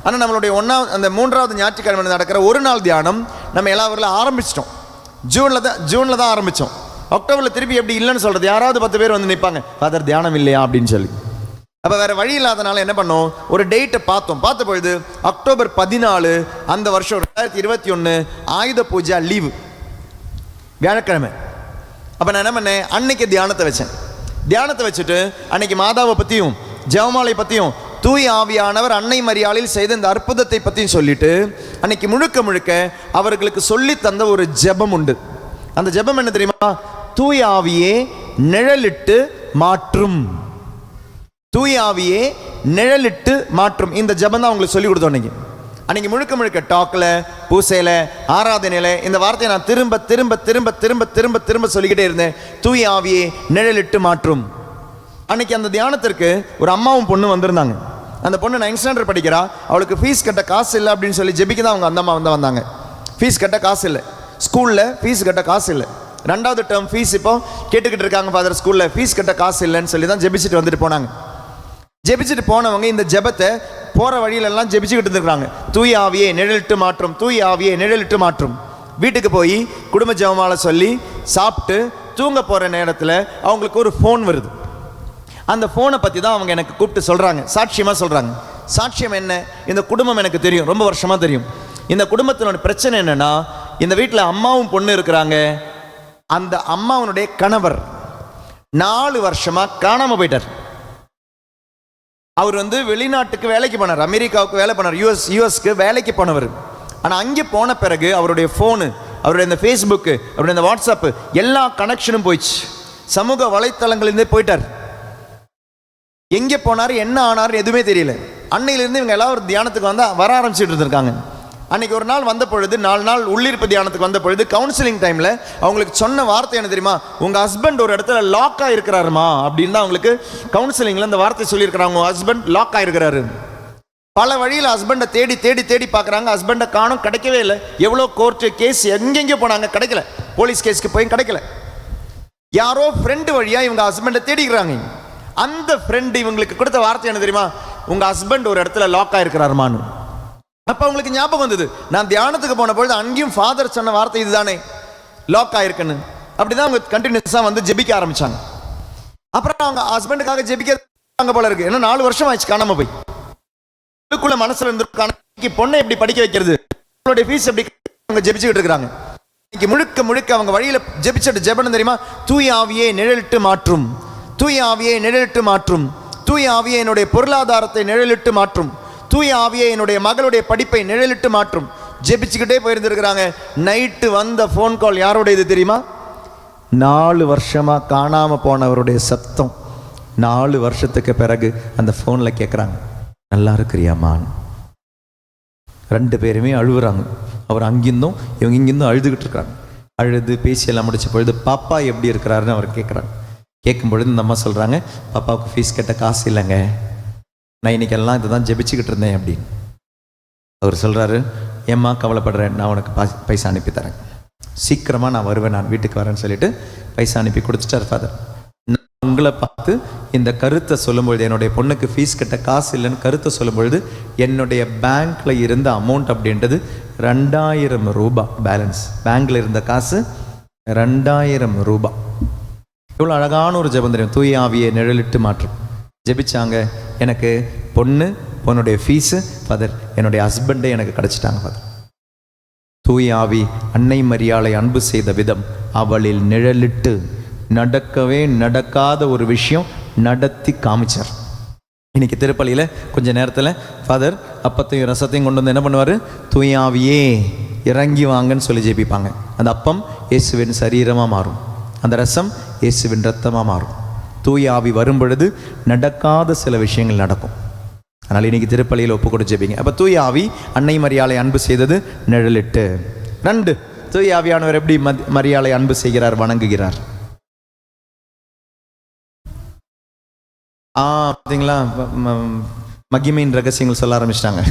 ஆனால் நம்மளுடைய அந்த 3வது ஞாயிற்றுக்கிழமை நடக்கிற ஒரு நாள் தியானம் நம்ம எல்லா ஊரில் ஆரம்பிச்சிட்டோம். ஜூனில் தான் ஆரம்பித்தோம். அக்டோபரில் திருப்பி எப்படி இல்லைன்னு சொல்கிறது? யாராவது 10 பேர் வந்து நிற்பாங்க, ஃபாதர் தியானம் இல்லையா அப்படின்னு சொல்லி. அப்போ வேறு வழி இல்லாதனால என்ன பண்ணோம், ஒரு டேட்டை பார்த்த பொழுது அக்டோபர் 14 அந்த வருஷம் 2021 ஆயுத பூஜா லீவு, வியாழக்கிழமை. அப்போ நான் என்ன பண்ணேன், அன்னைக்கு தியானத்தை வச்சுட்டு அன்னைக்கு மாதாவை பற்றியும் ஜெபமாலை பற்றியும் தூய ஆவியானவர் அன்னை மரியாளில் செய்த இந்த அற்புதத்தை பற்றியும் சொல்லிட்டு அன்னைக்கு முழுக்க அவர்களுக்கு சொல்லி தந்த ஒரு ஜெபம் உண்டு. அந்த ஜெபம் என்ன தெரியுமா? தூய ஆவியே நிழலிட்டு மாற்றும், தூய ஆவியே நிழலிட்டு மாற்றும். இந்த ஜெபம் தான் உங்களுக்கு சொல்லி கொடுத்தோம். அன்னைக்கு முழுக்க டாக்ல, பூசையில், ஆராதனையில் இந்த வார்த்தையை நான் திரும்ப சொல்லிக்கிட்டே இருந்தேன். தூய ஆவியே நிழலிட்டு மாற்றும். அன்னைக்கு அந்த தியானத்திற்கு ஒரு அம்மாவும் பொண்ணு வந்திருந்தாங்க. அந்த பொண்ணு 9th ஸ்டாண்டர்ட் படிக்கிறா. அவளுக்கு ஃபீஸ் கட்ட காசு இல்லை அப்படின்னு சொல்லி ஜெபிக்க தான் அவங்க அந்த அம்மா வந்தாங்க. ஃபீஸ் கட்ட காசு இல்லை, ஸ்கூலில் ஃபீஸ் கட்ட காசு இல்லை. 2வது டேர்ம் ஃபீஸ் இப்போ கேட்டுக்கிட்டு இருக்காங்க ஃபாதர், ஸ்கூலில் ஃபீஸ் கட்ட காசு இல்லைன்னு சொல்லி தான் ஜெபிச்சுட்டு வந்துட்டு போனாங்க. ஜெபிச்சுட்டு போனவங்க இந்த ஜெபத்தை போகிற வழியிலெல்லாம் ஜெபிச்சுக்கிட்டு இருந்துருக்காங்க. தூய ஆவியே நிழலிட்டு மாற்றும், தூய ஆவியே நிழலிட்டு மாற்றும். வீட்டுக்கு போய் குடும்ப ஜெபமாலை சொல்லி சாப்பிட்டு தூங்க போகிற நேரத்தில் அவங்களுக்கு ஒரு ஃபோன் வருது. அந்த ஃபோனை பற்றி தான் அவங்க எனக்கு கூப்பிட்டு சொல்கிறாங்க, சாட்சியமாக சொல்கிறாங்க. சாட்சியம் என்ன? இந்த குடும்பம் எனக்கு தெரியும், ரொம்ப வருஷமாக தெரியும். இந்த குடும்பத்தினோட பிரச்சனை என்னென்னா, இந்த வீட்டில் அம்மாவும் பொண்ணு இருக்கிறாங்க. அந்த அம்மாவனுடைய கணவர் 4 வருஷமாக காணாமல் போயிட்டார். அவர் வெளிநாட்டுக்கு வேலைக்கு போனார், அமெரிக்காவுக்கு வேலை பண்ணார், யூஎஸ்க்கு வேலைக்கு போனவர். ஆனால் அங்கே போன பிறகு அவருடைய ஃபோனு, அவருடைய இந்த ஃபேஸ்புக்கு, அவருடைய இந்த வாட்ஸ்அப்பு எல்லா கனெக்ஷனும் போயிடுச்சு. சமூக வலைத்தளங்களிலிருந்தே போயிட்டார். எங்கே போனார், என்ன ஆனார் எதுவுமே தெரியல. அன்னையிலேருந்து இவங்க எல்லாம் ஒரு தியானத்துக்கு வர ஆரம்பிச்சுட்டு இருந்திருக்காங்க. அன்றைக்கி ஒரு நாள் வந்த பொழுது, 4 நாள் உள்ளிருப்பு தியானத்துக்கு வந்த பொழுது கவுன்சிலிங் டைமில் அவங்களுக்கு சொன்ன வார்த்தை என்ன தெரியுமா? உங்கள் ஹஸ்பண்ட் ஒரு இடத்துல லாக் ஆகிருக்கிறாருமா அப்படின்னு தான் அவங்களுக்கு கவுன்சிலிங்கில் இந்த வார்த்தை சொல்லியிருக்கிறாங்க. உங்கள் ஹஸ்பண்ட் லாக் ஆகிருக்கிறாரு. பல வழியில் ஹஸ்பண்டை தேடி பார்க்குறாங்க. ஹஸ்பண்டை காணும், கிடைக்கவே இல்லை. எவ்வளோ கோர்ட்டு கேஸ் எங்கெங்கேயோ போனாங்க, கிடைக்கல. போலீஸ் கேஸுக்கு போய் கிடைக்கல. யாரோ ஃப்ரெண்டு வழியாக இவங்க ஹஸ்பண்டை தேடிக்கிறாங்க. அந்த ஃப்ரெண்டு இவங்களுக்கு கொடுத்த வார்த்தை என்ன தெரியுமா? உங்கள் ஹஸ்பண்ட் ஒரு இடத்துல லாக் ஆகிருக்கிறாருமான்னு. அப்போ அவங்களுக்கு ஞாபகம் வந்தது, நான் தியானத்துக்கு போன பொழுது அங்கேயும் ஃபாதர் சொன்ன வார்த்தை இதுதானே, லாக் ஆயிருக்குன்னு. அப்படிதான் அவங்க கண்டினியூஸாக ஜெபிக்க ஆரம்பிச்சாங்க. அப்புறம் அவங்க ஹஸ்பண்டுக்காக ஜெபிக்க போல இருக்கு. ஏன்னா 4 வருஷம் ஆயிடுச்சு காணாம போய். மனசுல இருந்து பொண்ணை எப்படி படிக்க வைக்கிறது, அவங்களுடைய ஃபீஸ் எப்படி அவங்க ஜெபிச்சுக்கிட்டு இருக்கிறாங்க. இன்னைக்கு முழுக்க அவங்க வழியில ஜெபிச்சுட்டு ஜெபனம் தெரியுமா? தூய ஆவியே நிழலிட்டு மாற்றும், தூய ஆவியே நிழலிட்டு மாற்றும், தூய ஆவியே என்னுடைய பொருளாதாரத்தை நிழலிட்டு மாற்றும், தூய ஆவியே என்னுடைய மகளுடைய படிப்பை நிழலிட்டு மாற்றும். ஜெபிச்சுக்கிட்டே போயிருந்துருக்கிறாங்க. நைட்டு வந்த ஃபோன் கால் யாரோட இது தெரியுமா? 4 வருஷமாக காணாமல் போனவருடைய சத்தம். 4 வருஷத்துக்கு பிறகு அந்த ஃபோனில் கேட்குறாங்க, நல்லா இருக்கிறியாமான்னு. 2 பேருமே அழுகுறாங்க. அவர் அங்கிருந்தும் இவங்க இங்கிருந்தும் அழுதுகிட்டு இருக்காங்க. அழுது பேசியெல்லாம் முடிச்ச பொழுது பாப்பா எப்படி இருக்கிறாருன்னு அவர் கேட்குறாங்க. கேட்கும் பொழுது இந்த அம்மா சொல்கிறாங்க, பாப்பாவுக்கு ஃபீஸ் கட்ட காசு இல்லைங்க, நான் இன்றைக்கெல்லாம் இதை தான் ஜெபிச்சுக்கிட்டு இருந்தேன் அப்படின்னு. அவர் சொல்கிறாரு, ஏம்மா கவலைப்படுறேன், நான் உனக்கு பைசா அனுப்பி தரேன், சீக்கிரமாக நான் வருவேன், நான் வீட்டுக்கு வரேன்னு சொல்லிட்டு பைசா அனுப்பி கொடுத்துட்டார் ஃபாதர். நான் உங்களை பார்த்து இந்த கருத்தை சொல்லும்பொழுது, என்னுடைய பொண்ணுக்கு ஃபீஸ் கட்ட காசு இல்லைன்னு கருத்தை சொல்லும்பொழுது, என்னுடைய பேங்க்கில் இருந்த அமௌண்ட் அப்படின்றது 2000 ரூபாய் பேலன்ஸ். பேங்க்கில் இருந்த காசு 2000 ரூபாய். எவ்வளோ அழகான ஒரு ஜெபம் தெரியும், தூய ஆவியை நிழலிட்டு மாற்றும். ஜெபிச்சாங்க. எனக்கு பொண்ணுடைய ஃபீஸு ஃபாதர், என்னுடைய ஹஸ்பண்டே எனக்கு கிடச்சிட்டாங்க ஃபாதர். தூய ஆவி அன்னை மரியாளை அன்பு செய்த விதம், அவளில் நிழலிட்டு நடக்கவே நடக்காத ஒரு விஷயம் நடத்தி காமிச்சார். இன்னைக்கு திருப்பலியில் கொஞ்ச நேரத்தில் ஃபாதர் அப்பத்தையும் ரசத்தையும் கொண்டு வந்து என்ன பண்ணுவார்? தூய ஆவியே இறங்கி வாங்கன்னு சொல்லி ஜெபிப்பாங்க. அந்த அப்பம் இயேசுவின் சரீரமாக மாறும், அந்த ரசம் இயேசுவின் ரத்தமாக மாறும். தூய ஆவி வரும் பொழுது நடக்காத சில விஷயங்கள் நடக்கும். அதனால் இன்னைக்கு திருப்பலியில் ஒப்பு கொடுத்து ஜெபிங்க. அப்போ தூய ஆவி அன்னை மரியாளை அன்பு செய்தது நிழலிட்டு. 2, தூய ஆவியானவர் எப்படி மரியாளை அன்பு செய்கிறார், வணங்குகிறார். பார்த்தீங்களா, மகிமையின் ரகசியங்கள் சொல்ல ஆரம்பிச்சிட்டாங்க.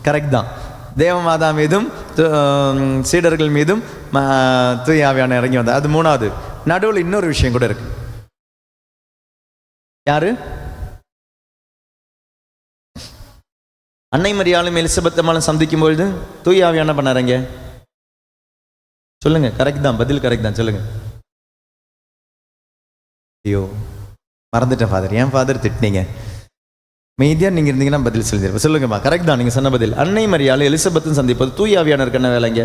கரெக்ட் தான். தேவமாதா மீதும் சீடர்கள் மீதும் தூய ஆவியான இறங்கி வந்தார். அது 3வது. நடுவில் இன்னொரு விஷயம் கூட இருக்கு. யாரு? அன்னை மரியாளும் எலிசபெத் அம்மாளும் சந்திக்கும் பொழுது தூய ஆவியானவர் என்ன பண்ணாருங்க? சொல்லுங்க. கரெக்ட் தான், பதில் கரெக்ட் தான், சொல்லுங்க. ஐயோ மறந்துட்டேன் ஃபாதர். ஏன் ஃபாதர் திட்டினீங்க? மெய்தியா நீங்க இருந்தீங்கன்னா பதில் சொல்லிடுறேன். சொல்லுங்கம்மா. கரெக்ட் தான், நீங்க சொன்ன பதில். அன்னை மரியாள் எலிசபெத்தும் சந்திப்பது தூய ஆவியானவருக்கு என்ன வேலைங்க?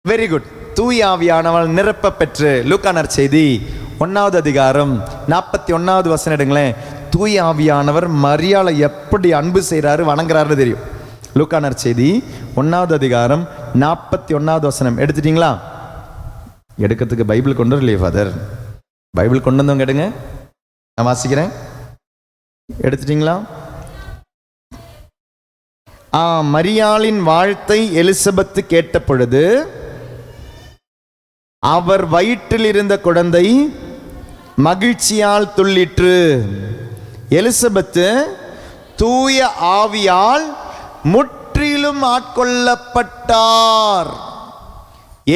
Very good. தூய ஆவியானவள் நிரப்ப பெற்று. லூக்கா நற்செய்தி 1வது அதிகாரம் 41வது வசனம் எடுங்களேன். தூய ஆவியானவர் மரியாளை எப்படி அன்பு செய்யறாரு, வணங்குறாருன்னு தெரியும். லூக்கா நற்செய்தி 1வது அதிகாரம் 41வது வசனம் எடுத்துட்டீங்களா? எடுக்கிறதுக்கு பைபிள் கொண்டு வரலையே ஃபாதர். பைபிள் கொண்டு வந்தவங்க எடுங்க, நான் வாசிக்கிறேன். எடுத்துட்டீங்களா? மரியாளின் வாழ்த்தை எலிசபெத்து கேட்ட பொழுது அவர் வயிற்றில் இருந்த குழந்தை மகிழ்ச்சியால் துள்ளிற்று. எலிசபெத்து தூய ஆவியால் முற்றிலும் ஆட்கொள்ளப்பட்டார்.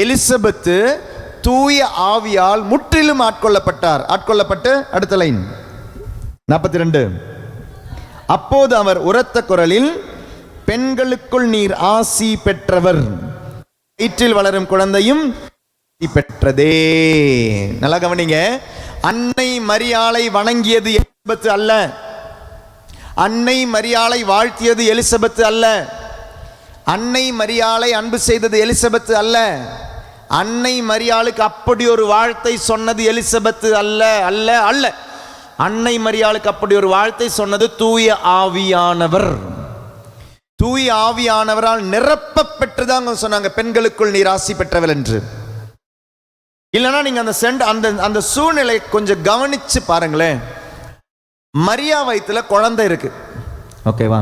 எலிசபெத்து தூய ஆவியால் முற்றிலும் ஆட்கொள்ளப்பட்டார். ஆட்கொள்ளப்பட்டு அடுத்த லைன் 42. அப்போது அவர் உரத்த குரலில், பெண்களுக்குள் நீர் ஆசி பெற்றவர், வயிற்றில் வளரும் குழந்தையும் பெற்றதே. நல்லா கவனிங்க. அன்னை மரியாளை வணங்கியது எலிசபெத்து அல்ல. அன்னை மரியாளை வாழ்த்தியது எலிசபெத்து அல்ல. அன்னை மரியாளை அன்பு செய்தது எலிசபெத்து அல்ல. அன்னை மரியாளுக்கு அப்படி ஒரு வாழ்த்தை சொன்னது எலிசபெத்து அல்ல அல்ல அல்ல. அன்னை மரியாளுக்கு அப்படி ஒரு வாழ்த்தை சொன்னது தூய ஆவியானவர். தூய ஆவியானவரால் நிரப்ப பெற்றுதான் சொன்னாங்க, பெண்களுக்குள் நீர் ஆசி பெற்றவள் என்று. இல்லைன்னா நீங்க அந்த சூழ்நிலை கொஞ்சம் கவனிச்சு பாருங்களேன். மரியா வயித்துல குழந்தை இருக்கு, ஓகேவா?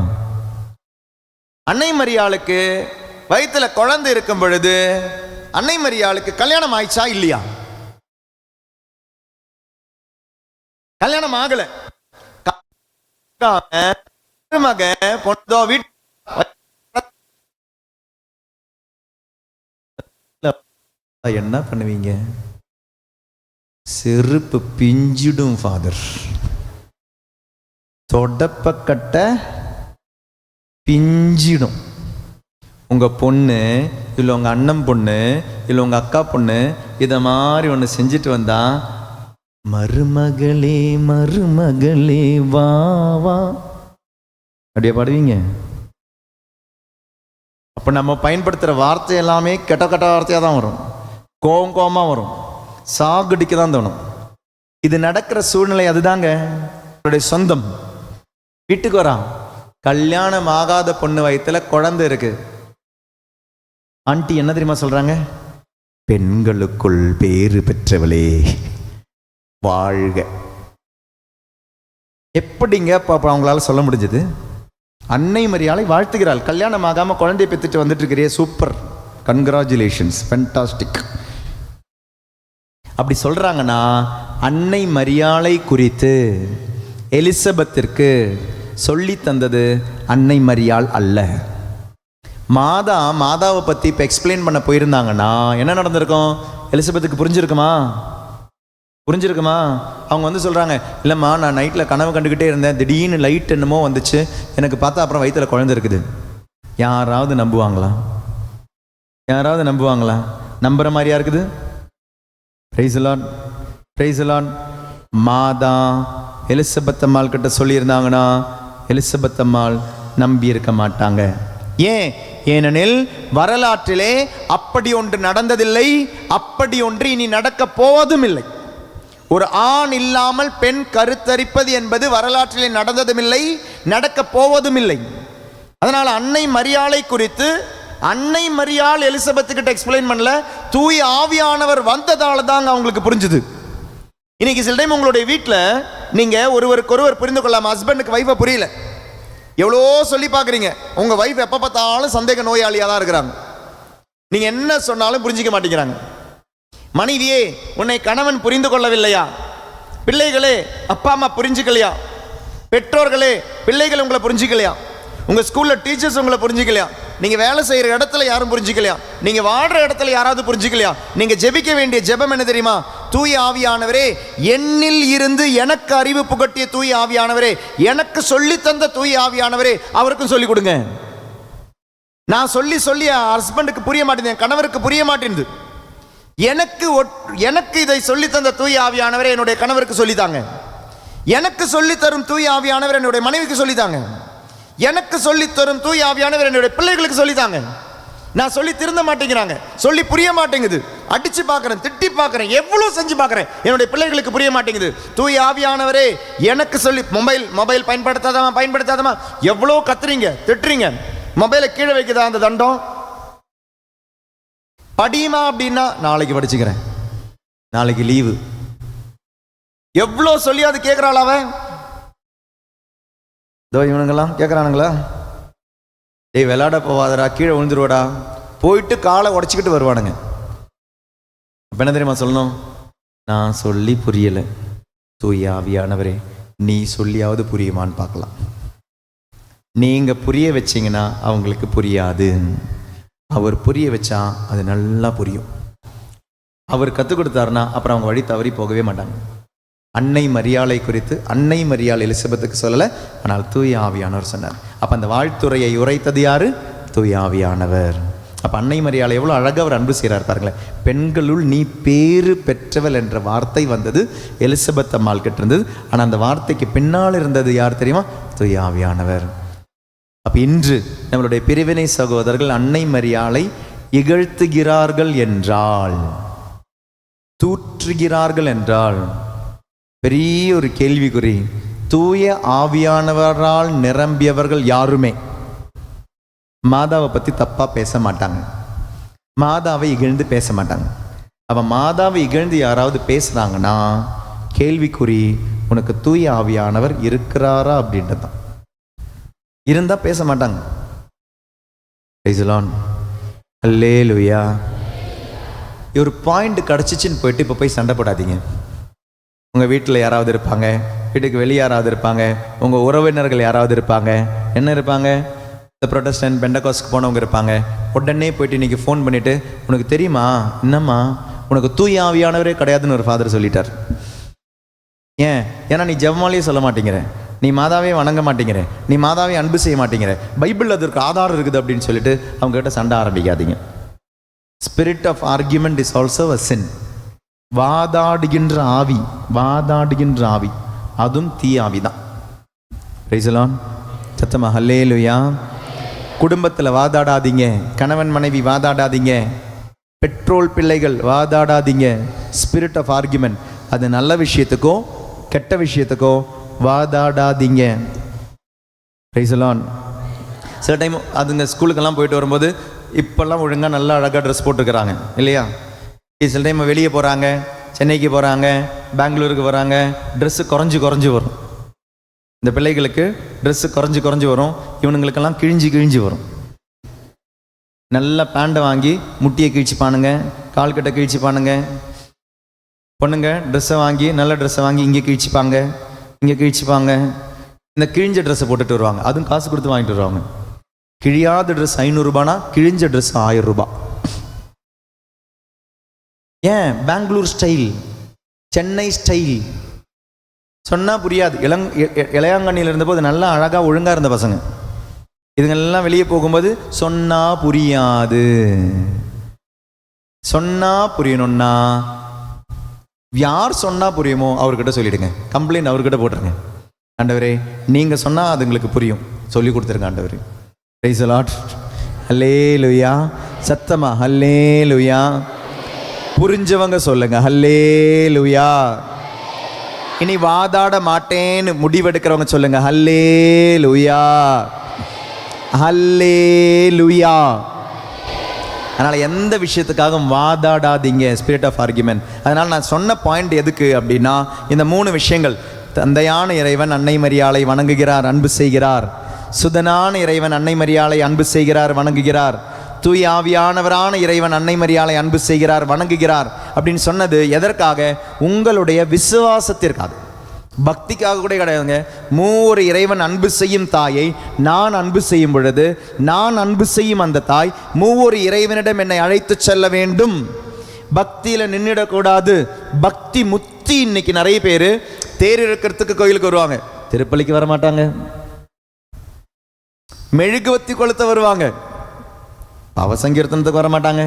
அன்னை மரியாளுக்கு வயித்துல குழந்தை இருக்கும் பொழுது அன்னை மரியாளுக்கு கல்யாணம் ஆயிடுச்சா இல்லையா? கல்யாணம் ஆகல. என்ன பண்ணுவீங்க? செருப்பு பிஞ்சிடும் ஃபாதர். தொடப்பக்கட்ட பிஞ்சிடும். உங்க பொண்ணு இல்லை உங்க அண்ணன் பொண்ணு இல்லை உங்க அக்கா பொண்ணு இதை மாதிரி ஒன்று செஞ்சுட்டு வந்தா, மருமகளே மருமகளே வா வா அப்படியே பாடுவீங்க. அப்போ நம்ம பயன்படுத்துகிற வார்த்தை எல்லாமே கெட்ட கெட்ட வார்த்தையாக தான் வரும், கோவமா வரும், சாகுடிக்க தான் தோணும். இது நடக்கிற சூழ்நிலை அதுதாங்க. அவருடைய சொந்தம் வீட்டுக்கு வரான், கல்யாணம் ஆகாத பொண்ணு வயித்துல குழந்தை இருக்கு. ஆண்டி என்ன தெரியுமா சொல்றாங்க? பெண்களுக்குள் பேறு பெற்றவளே வாழ்க. எப்படிங்க அவங்களால சொல்ல முடிஞ்சது? அன்னை மரியாளை வாழ்த்துகிறாள். கல்யாணம் ஆகாம குழந்தையை பெற்றுட்டு வந்துட்டு இருக்கிறே, சூப்பர், கன்கிராச்சுலேஷன்ஸ், ஃபேண்டாஸ்டிக். அப்படி சொல்றாங்கன்னா அன்னை மரியாளை குறித்து எலிசபெத்திற்கு சொல்லி தந்தது அன்னை மரியாள் அல்ல. மாதாவை பத்தி இப்ப எக்ஸ்பிளைன் பண்ண போயிருந்தாங்கன்னா என்ன நடந்திருக்கும்? எலிசபெத்துக்கு புரிஞ்சிருக்குமா? அவங்க வந்து சொல்றாங்க, இல்லம்மா நான் நைட்ல கனவு கண்டுகிட்டே இருந்தேன், திடீர்னு லைட் என்னமோ வந்துச்சு, எனக்கு பார்த்தா அப்புறம் வயிற்றுல குழந்தை இருக்குது. யாராவது நம்புவாங்களா? நம்புற மாதிரியா இருக்குது? Praise lord, praise lord. மாதா எலிசபெத் அம்மாள் கிட்ட சொல்லியிருந்தாங்கன்னா எலிசபெத் அம்மாள் நம்பி இருக்க மாட்டாங்க. ஏனெனில் வரலாற்றிலே அப்படி ஒன்று நடந்ததில்லை, அப்படி ஒன்று இனி நடக்க போவதும் இல்லை. ஒரு ஆண் இல்லாமல் பெண் கருத்தரிப்பது என்பது வரலாற்றிலே நடந்ததும் இல்லை, நடக்க போவதும் இல்லை. அதனால அன்னை மரியாளை குறித்து அன்னை மரியாள் எலிசபெத் கிட்ட எக்ஸ்பிளைன் பண்ணல, தூய ஆவியானவர் வந்ததால தாங்க அவங்களுக்கு புரிஞ்சுது. இன்னைக்கு சில டைம் உங்களுடைய வீட்டில் நீங்க ஒருவருக்கொருவர் புரிந்து கொள்ளாம, ஹஸ்பண்டுக்கு வைஃபை புரியல, எவ்வளோ சொல்லி பார்க்குறீங்க, உங்க வைஃப் எப்போ பார்த்தாலும் சந்தேக நோயாளியாக தான் இருக்கிறாங்க. நீங்க என்ன சொன்னாலும் புரிஞ்சிக்க மாட்டேங்கிறாங்க. மனைவியே உன்னை கணவன் புரிந்து கொள்ளவில்லையா? பிள்ளைகளே அப்பா அம்மா புரிஞ்சுக்கலையா? பெற்றோர்களே பிள்ளைகள் உங்களை புரிஞ்சிக்கலையா? உங்க ஸ்கூல்ல டீச்சர்ஸ் உங்களை புரிஞ்சிக்கலையா? நீங்க வேலை செய்யற இடத்துல யாரும் புரிஞ்சிக்கலையா? நீங்க வாழ்ற இடத்துல யாராவது புரிஞ்சிக்கலையா? நீங்க ஜெபிக்க வேண்டிய ஜெபம் என்ன தெரியுமா? தூய ஆவியானவரே, என்னில் இருந்து எனக்கு அறிவு புகட்டிய தூய ஆவியானவரே, எனக்கு சொல்லி தந்த தூய ஆவியானவரே, அவருக்கும் சொல்லிக் கொடுங்க. நான் சொல்லி சொல்லி ஹஸ்பண்டுக்கு புரிய மாட்டேங்குது, என் கணவருக்கு புரிய மாட்டேங்குது. எனக்கு இதை சொல்லி தந்த தூய ஆவியானவரே என்னுடைய கணவருக்கு சொல்லித்தாங்க. எனக்கு சொல்லி தரும் தூய ஆவியானவர் என்னுடைய மனைவிக்கு சொல்லித்தாங்க. எனக்கு சொல்லி தரும் தூய ஆவியானவர் என்னுடைய பிள்ளைகளுக்கு சொல்லித்தாங்க. நான் சொல்லி திருந்த மாட்டேங்கிறாங்க, சொல்லி புரிய மாட்டேங்குது, அடிச்சு பார்க்குறேன், திட்டி பார்க்குறேன், எவ்வளோ செஞ்சு பார்க்குறேன், என்னுடைய பிள்ளைகளுக்கு புரிய மாட்டேங்குது. தூய ஆவியானவரே எனக்கு சொல்லி, மொபைல் பயன்படுத்தாதமா எவ்வளோ கத்துறீங்க, திட்டுறீங்க. மொபைலை கீழே வைக்குதா அந்த தண்டம்? படியுமா அப்படின்னா நாளைக்கு படிச்சுக்கிறேன், நாளைக்கு லீவு. எவ்வளோ சொல்லி அது கேட்குறாள் அவன். இவனுங்கெல்லாம் கேட்குறானுங்களா? டேய் விளையாட போவாதடா, கீழே விழுந்துருவாடா, போயிட்டு காலை உடச்சிக்கிட்டு வருவானுங்க. அப்போ என்ன தெரியுமா சொல்லணும்? நான் சொல்லி புரியலை, தூய ஆவியானவரே நீ சொல்லியாவது புரியுமான்னு பார்க்கலாம். நீங்கள் புரிய வச்சிங்கன்னா அவங்களுக்கு புரியாது. அவர் புரிய வச்சா அது நல்லா புரியும். அவர் கற்றுக் கொடுத்தாருன்னா அப்புறம் அவங்க வழி தவறி போகவே மாட்டாங்க. அன்னை மரியாளை குறித்து அன்னை மரியாள் எலிசபெத்துக்கு சொல்லலை, ஆனால் தூய ஆவியானவர் சொன்னார். அப்போ அந்த வாழ்த்துறையை உரைத்தது யாரு? தூய ஆவியானவர். அப்போ அன்னை மரியாளை எவ்வளோ அழகாக அவர் அன்பு செய்கிறார் பாருங்களேன். பெண்களுள் நீ பேறு பெற்றவள் என்ற வார்த்தை வந்தது எலிசபெத் அம்மாள் கிட்ட இருந்தது. ஆனால் அந்த வார்த்தைக்கு பின்னால் இருந்தது யார் தெரியுமா? தூய ஆவியானவர். அப்போ இன்று நம்மளுடைய பிரிவினை சகோதரர்கள் அன்னை மரியாளை இகழ்த்துகிறார்கள் என்றால், தூற்றுகிறார்கள் என்றால் பெரிய ஒரு கேள்விக்குறி. தூய ஆவியானவரால் நிரம்பியவர்கள் யாருமே மாதாவை பற்றி தப்பாக பேச மாட்டாங்க, மாதாவை இகழ்ந்து பேச மாட்டாங்க. அப்போ மாதாவை இகழ்ந்து யாராவது பேசுகிறாங்கன்னா கேள்விக்குறி, உனக்கு தூய ஆவியானவர் இருக்கிறாரா அப்படின்றது தான். இருந்தால் பேச மாட்டாங்க. அல்லேலூயா. ஒரு பாயிண்ட் கிடச்சிச்சின்னு போயிட்டு இப்போ போய் சண்டை போடாதீங்க. உங்கள் வீட்டில் யாராவது இருப்பாங்க, வீட்டுக்கு வெளியே யாராவது இருப்பாங்க, உங்கள் உறவினர்கள் யாராவது இருப்பாங்க, என்ன இருப்பாங்க, இந்த ப்ரொட்டஸ்டன்ட் பெண்டகாஸ்க்கு போனவங்க இருப்பாங்க. உடனே போயிட்டு இன்றைக்கி ஃபோன் பண்ணிவிட்டு, உனக்கு தெரியுமா என்னம்மா உனக்கு தூய ஆவியானவரே கிடையாதுன்னு ஒரு ஃபாதர் சொல்லிட்டார். ஏன்னா நீ ஜெபமாலேயே சொல்ல மாட்டேங்கிற, நீ மாதாவே வணங்க மாட்டேங்கிற, நீ மாதாவே அன்பு செய்ய மாட்டேங்கிற, பைபிள் அதற்கு ஆதாரம் இருக்குது அப்படின்னு சொல்லிட்டு அவங்க கிட்ட சண்டை ஆரம்பிக்காதீங்க. Spirit of argument is also a sin. வாதாடுகின்ற ஆவி அதுவும் தீ ஆவி தான். Praise the lord. சத்தமா ஹல்லேலூயா. குடும்பத்தில் வாதாடாதீங்க, கணவன் மனைவி வாதாடாதீங்க, பெற்றோர் பிள்ளைகள் வாதாடாதீங்க. ஸ்பிரிட் ஆஃப் ஆர்கியூமெண்ட், அது நல்ல விஷயத்துக்கோ கெட்ட விஷயத்துக்கோ வாதாடாதீங்க. Praise the lord. சில டைம் அதுங்க ஸ்கூலுக்கெல்லாம் போயிட்டு வரும்போது இப்போல்லாம் ஒழுங்காக நல்லா அழகாக ட்ரெஸ் போட்டுருக்குறாங்க இல்லையா? சில டைம் வெளியே போகிறாங்க, சென்னைக்கு போகிறாங்க, பெங்களூருக்கு வராங்க, ட்ரெஸ்ஸு குறைஞ்சி வரும். இந்த பிள்ளைகளுக்கு ட்ரெஸ்ஸு குறைஞ்சி வரும், இவனுங்களுக்கெல்லாம் கிழிஞ்சு வரும். நல்ல பேண்டை வாங்கி முட்டியை கிழிச்சிப்பானுங்க, கால் கட்டை கிழிச்சிப்பானுங்க. பொண்ணுங்க ட்ரெஸ்ஸை வாங்கி நல்ல ட்ரெஸ்ஸை வாங்கி இங்கே கிழிச்சிப்பாங்க. இந்த கிழிஞ்ச ட்ரெஸ்ஸை போட்டுட்டு வருவாங்க, அதுவும் காசு கொடுத்து வாங்கிட்டு வருவாங்க. கிழியாத ட்ரெஸ் 500 ரூபானா கிழிஞ்ச ட்ரெஸ் 1000 ரூபாய். ஏன்? பெங்களூர் ஸ்டைல், சென்னை ஸ்டைல் சொன்னால் புரியாது. இளையாங்கண்ணியில் இருந்தபோது நல்லா அழகாக ஒழுங்காக இருந்த பசங்க, இதுங்கெல்லாம் வெளியே போகும்போது சொன்னால் புரியாது. சொன்னால் புரியணும்னா யார் சொன்னால் புரியுமோ அவர்கிட்ட சொல்லிடுங்க, கம்ப்ளைண்ட் அவர்கிட்ட போட்டுருங்க. ஆண்டவரே நீங்கள் சொன்னால் அதுங்களுக்கு புரியும், சொல்லி கொடுத்துருங்க ஆண்டவரே. Praise the lord. ஹல்லேலூயா. சத்தமா ஹல்லேலூயா. புரிஞ்சவங்க சொல்லுங்க ஹல்லேலூயா. இனி வாதாட மாட்டேன்னு முடிவெடுக்கிறவங்க சொல்லுங்க ஹல்லேலூயா. ஹல்லேலூயா. அதனால் எந்த விஷயத்துக்காக வாதாடாதீங்க. Spirit of argument. அதனால் நான் சொன்ன பாயிண்ட் எதுக்கு அப்படின்னா, இந்த 3 விஷயங்கள். தந்தையான இறைவன் அன்னை மரியாளை வணங்குகிறார், அன்பு செய்கிறார். சுதனான இறைவன் அன்னை மரியாளை அன்பு செய்கிறார், வணங்குகிறார். தூய ஆவியானவரான இறைவன் அன்னை மரியாளை அன்பு செய்கிறார், வணங்குகிறார் அப்படின்னு சொன்னது எதற்காக? உங்களுடைய விசுவாசத்திற்காக, பக்திக்காக கூட கிடையாதுங்க. மூவர் இறைவன் அன்பு செய்யும் தாயை நான் அன்பு செய்யும் பொழுது, நான் அன்பு செய்யும் அந்த தாய் மூவர் இறைவனிடம் என்னை அழைத்து செல்ல வேண்டும். பக்தியில நின்றுடக்கூடாது. பக்தி முத்தி. இன்னைக்கு நிறைய பேர் தேர் இழுக்கிறதுக்கு கோயிலுக்கு வருவாங்க, திருப்பலிக்கு வர மாட்டாங்க. மெழுகுவத்தி கொளுத்த வருவாங்க, அவசங்கீர்த்தனத்துக்கு வர மாட்டாங்க.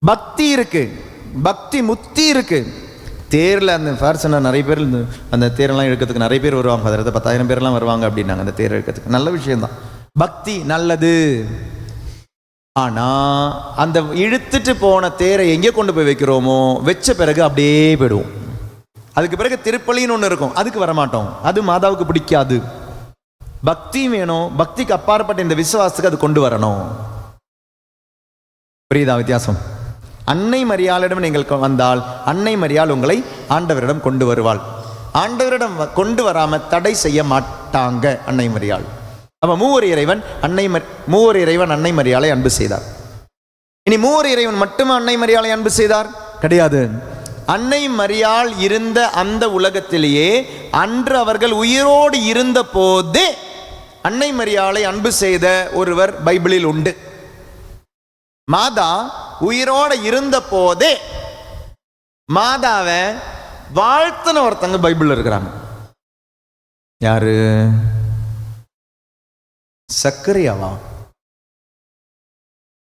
பக்தி இருக்கு, பக்தி முத்தி இருக்கு. தேரில் அந்த ஃபேர்சனை நிறைய பேர் அந்த தேரெல்லாம் இழுக்கிறதுக்கு நிறைய பேர் வருவாங்க. அதில் 10,000 பேர்லாம் வருவாங்க அப்படின்னாங்க அந்த தேர் இழுக்கிறதுக்கு. நல்ல விஷயம்தான், பக்தி நல்லது. ஆனால் அந்த இழுத்துட்டு போன தேரை எங்கே கொண்டு போய் வைக்கிறோமோ, வச்ச பிறகு அப்படியே போயிடுவோம். அதுக்கு பிறகு திருப்பலின்னு ஒன்று இருக்கும், அதுக்கு வரமாட்டோம். அது மாதாவுக்கு பிடிக்காது. பக்தி வேணும், பக்திக்கு அப்பாற்பட்ட இந்த விசுவாசத்துக்கு அது கொண்டு வரணும். புரியுதா வித்தியாசம்? அன்னை மரியாளிடம் நீங்கள் வந்தால் அன்னை மரியாள் உங்களை ஆண்டவரிடம் கொண்டு வருவாள். ஆண்டவரிடம் கொண்டு வராம தடை செய்ய மாட்டாங்க அன்னை மரியாள். அப்ப மூவர் இறைவன் அன்னை மரியாளை அன்பு செய்தார். இனி மூவர் இறைவன் மட்டும் அன்னை மரியாளை அன்பு செய்தார் கிடையாது. அன்னை மரியாள் இருந்த அந்த உலகத்திலேயே அன்று அவர்கள் உயிரோடு இருந்த போதே அன்னை மரியாளை அன்பு செய்த ஒருவர் பைபிளில் உண்டு. மாதா உயிரோட இருந்த போதே மாதாவை வாழ்த்துன ஒருத்தங்க பைபிள் இருக்கிறாங்க. யாரு? சக்கரியாவா?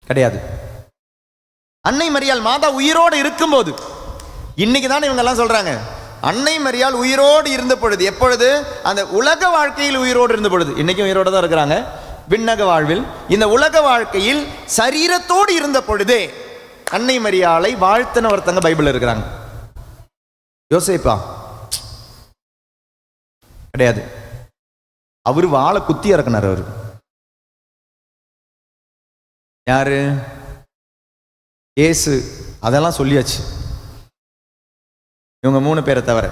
கிடையாது. அன்னை மரியாள் மாதா உயிரோடு இருக்கும்போது. இன்னைக்கு தான் இவங்க எல்லாம் சொல்றாங்க அன்னை மரியாள் உயிரோடு இருந்த பொழுது. எப்பொழுது? அந்த உலக வாழ்க்கையில் உயிரோடு இருந்த பொழுது. இன்னைக்கும் உயிரோடு தான் இருக்கிறாங்க. விண்ணக வாழ்வில், இந்த உலக வாழ்க்கையில் சரீரத்தோடு இருந்த பொழுதே அன்னை மரியாளை வாழ்த்தின ஒருத்தங்க பைபிள் இருக்கிறாங்க. யோசேப்பா? கிடையாது. அவரு வாழை குத்தி இறக்குனார். அவரு யாரு? இயேசு. அதெல்லாம் சொல்லியாச்சு. இவங்க 3 பேரை தவிர,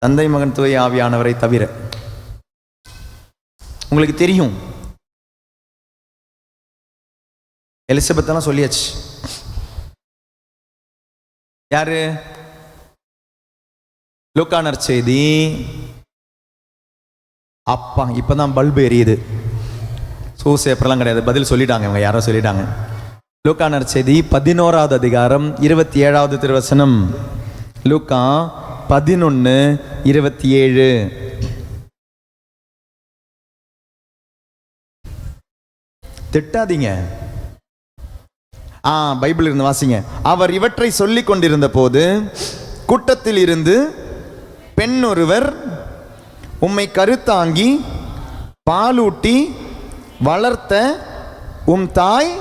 தந்தை மகன் தூய ஆவியானவரை தவிர. உங்களுக்கு தெரியும், எலிசபெத்தெல்லாம் சொல்லியாச்சு. யாரு? லூக்கா நற்செய்தி. அப்பா இப்பதான் பல்பு எரியுது. சூசேப்பரெல்லாம் கிடையாது, பதில் சொல்லிட்டாங்க இவங்க, யாரோ சொல்லிட்டாங்க. லூக்கா நற்செய்தி 11வது அதிகாரம் 27வது திருவசனம். லூக்கா 11:27. திட்டாதீங்க. பைபிள் இருந்து வாசிங்க. அவர் இவற்றை சொல்லிக் கொண்டிருந்த போது கூட்டத்தில் இருந்து பெண் ஒருவர், உம்மை கருத்தாங்கி பாலூட்டி வளர்த்த உம் தாய்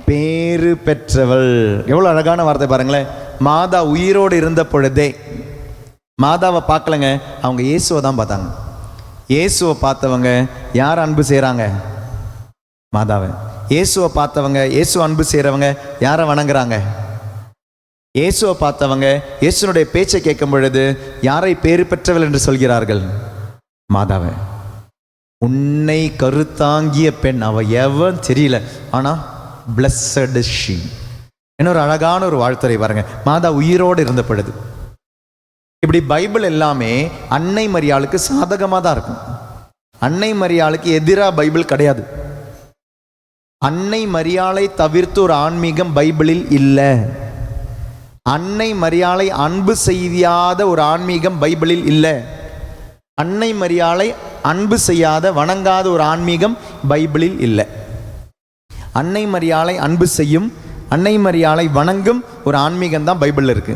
பேறு பெற்றவள். எவ்வளவு அழகான வார்த்தை பாருங்களேன். மாதா உயிரோடு இருந்த பொழுதே, மாதாவை பார்க்கலங்க, அவங்க இயேசுவை தான் பார்த்தாங்க. இயேசுவை பார்த்தவங்க யார் அன்பு செய்கிறாங்க? மாதாவை. இயேசுவை பார்த்தவங்க, இயேசு அன்பு செய்கிறவங்க யாரை வணங்குறாங்க? இயேசுவை பார்த்தவங்க இயேசுனுடைய பேச்சை கேட்கும் பொழுது யாரை பேறு பெற்றவள் என்று சொல்கிறார்கள்? மாதாவை. உன்னை கருத்தாங்கிய பெண், அவ எவன் தெரியல, ஆனா blessed she. இன்னொரு அழகான ஒரு வாழ்த்துறை பாருங்க. மாதா உயிரோடு இருந்த பொழுது. இப்படி பைபிள் எல்லாமே அன்னை மரியாளுக்கு சாதகமாக தான் இருக்கும். அன்னை மரியாளுக்கு எதிராக பைபிள் கிடையாது. அன்னை மரியாளை தவிர்த்து ஒரு ஆன்மீகம் பைபிளில் இல்லை. அன்னை மரியாளை அன்பு செய்யாத ஒரு ஆன்மீகம் பைபிளில் இல்லை. அன்னை மரியாளை அன்பு செய்யாத, வணங்காத ஒரு ஆன்மீகம் பைபிளில் இல்லை. அன்னை மரியாளை அன்பு செய்யும், அன்னை மரியாளை வணங்கும் ஒரு ஆன்மீகம் தான் பைபிளில் இருக்கு.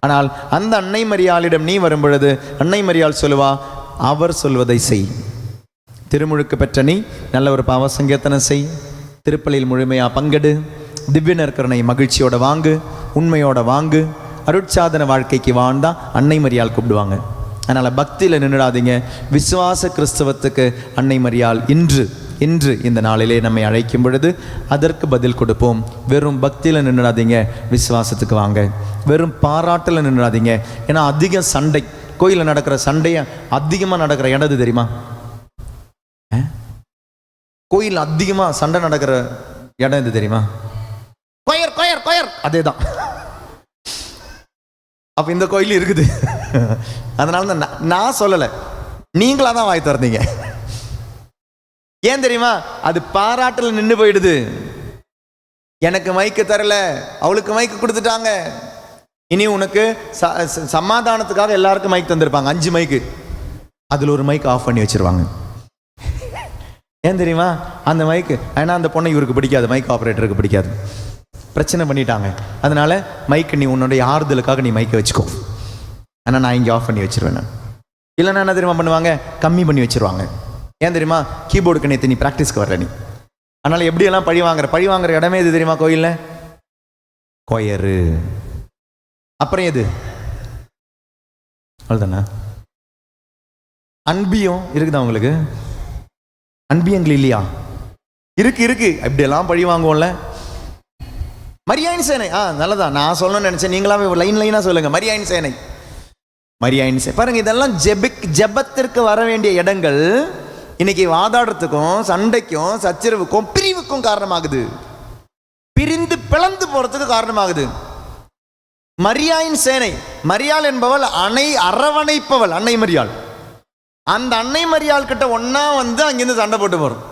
ஆனால் அந்த அன்னை மரியாளிடம் நீ வரும் பொழுது அன்னை மரியாள் சொல்லுவா, அவர் சொல்வதை செய். திருமுழுக்கு பெற்ற நீ நல்ல ஒரு பாவ சங்கீர்த்தனம் செய், திருப்பலியில் முழுமையா பங்கெடு, திவ்ய நற்கருணை மகிழ்ச்சியோட வாங்கு, உண்மையோட வாங்கு, அருட்சாதன வாழ்க்கைக்கு வாழ்ந்தா அன்னை மரியாள் கூப்பிடுவாங்க. அதனால் பக்தியில் நின்றுடாதீங்க. விசுவாச கிறிஸ்தவத்துக்கு அன்னை மரியாள் இன்று இந்த நாளிலே நம்மை அழைக்கும் பொழுது அதற்கு பதில் கொடுப்போம். வெறும் பக்தியில் நின்றுடாதீங்க, விசுவாசத்துக்கு வாங்க. வெறும் பாராட்டில் நின்றுடாதீங்க. ஏன்னா அதிக சண்டை, கோயிலில் நடக்கிற சண்டையை அதிகமாக நடக்கிற இடம் எது தெரியுமா? கோயில் அதிகமாக சண்டை நடக்கிற இடம் எது தெரியுமா? கோயர் கோயர் கோயர், அதே தான். அப்போ இந்த கோயில் இருக்குது. அதனால தான் நான் சொல்லலை, நீங்களாக தான் வாய் திறந்தீங்க. ஏன் தெரியுமா? அது பாராட்டில் நின்று போயிடுது. எனக்கு மைக்கு தரல, அவளுக்கு மைக்கு கொடுத்துட்டாங்க. இனி உனக்கு சமாதானத்துக்காக எல்லாருக்கும் மைக் தந்திருப்பாங்க, 5 மைக்கு. அதில் ஒரு மைக் ஆஃப் பண்ணி வச்சிருவாங்க. ஏன் தெரியுமா? அந்த மைக்கு ஏன்னா அந்த பொண்ணை இவருக்கு பிடிக்காது, மைக் ஆப்ரேட்டருக்கு பிடிக்காது, பிரச்சனை பண்ணிட்டாங்க. அதனால மைக்கு நீ உன்னுடைய ஆறுதலுக்காக நீ மைக்கை வச்சுக்கோ, ஆனால் நான் இங்கே ஆஃப் பண்ணி வச்சிருவேன். நான் இல்லைன்னா என்ன தெரியுமா பண்ணுவாங்க? கம்மி பண்ணி வச்சிருவாங்க. ஏன் தெரியுமா? கீபோர்டுக்கு நேற்று நீ ப்ராக்டிஸ்க்கு வரல நீ. அதனால் எப்படியெல்லாம் பழி வாங்குற இடமே இது தெரியுமா? கோயிலில் கொயரு. அப்புறம் எது? அவ்வளோதானே. அன்பியம் இருக்குதா உங்களுக்கு? அன்பியங்கள் இல்லையா? இருக்கு. இப்படியெல்லாம் பழி வாங்குவோம்ல. மரியாயின் சேனை. நல்லதான், நான் சொல்லணும்னு நினைச்சேன், நீங்களாவே லைனா சொல்லுங்க. மரியாயின் சேனை. பாருங்க, இதெல்லாம் ஜெபத்திற்கு வர வேண்டிய இடங்கள் இன்னைக்கு வாதாடுறதுக்கும் சண்டைக்கும் சச்சரவுக்கும் பிரிவுக்கும் காரணமாகுது, பிரிந்து பிளந்து போறதுக்கு காரணமாகுது. மரியாயின் சேனை. மரியாள் என்பவள் அரவணைப்பவள், அன்னை மரியாள். அந்த அன்னை மரியாள் கிட்ட ஒன்னா வந்து அங்கிருந்து சண்டை போட்டு போறோம்.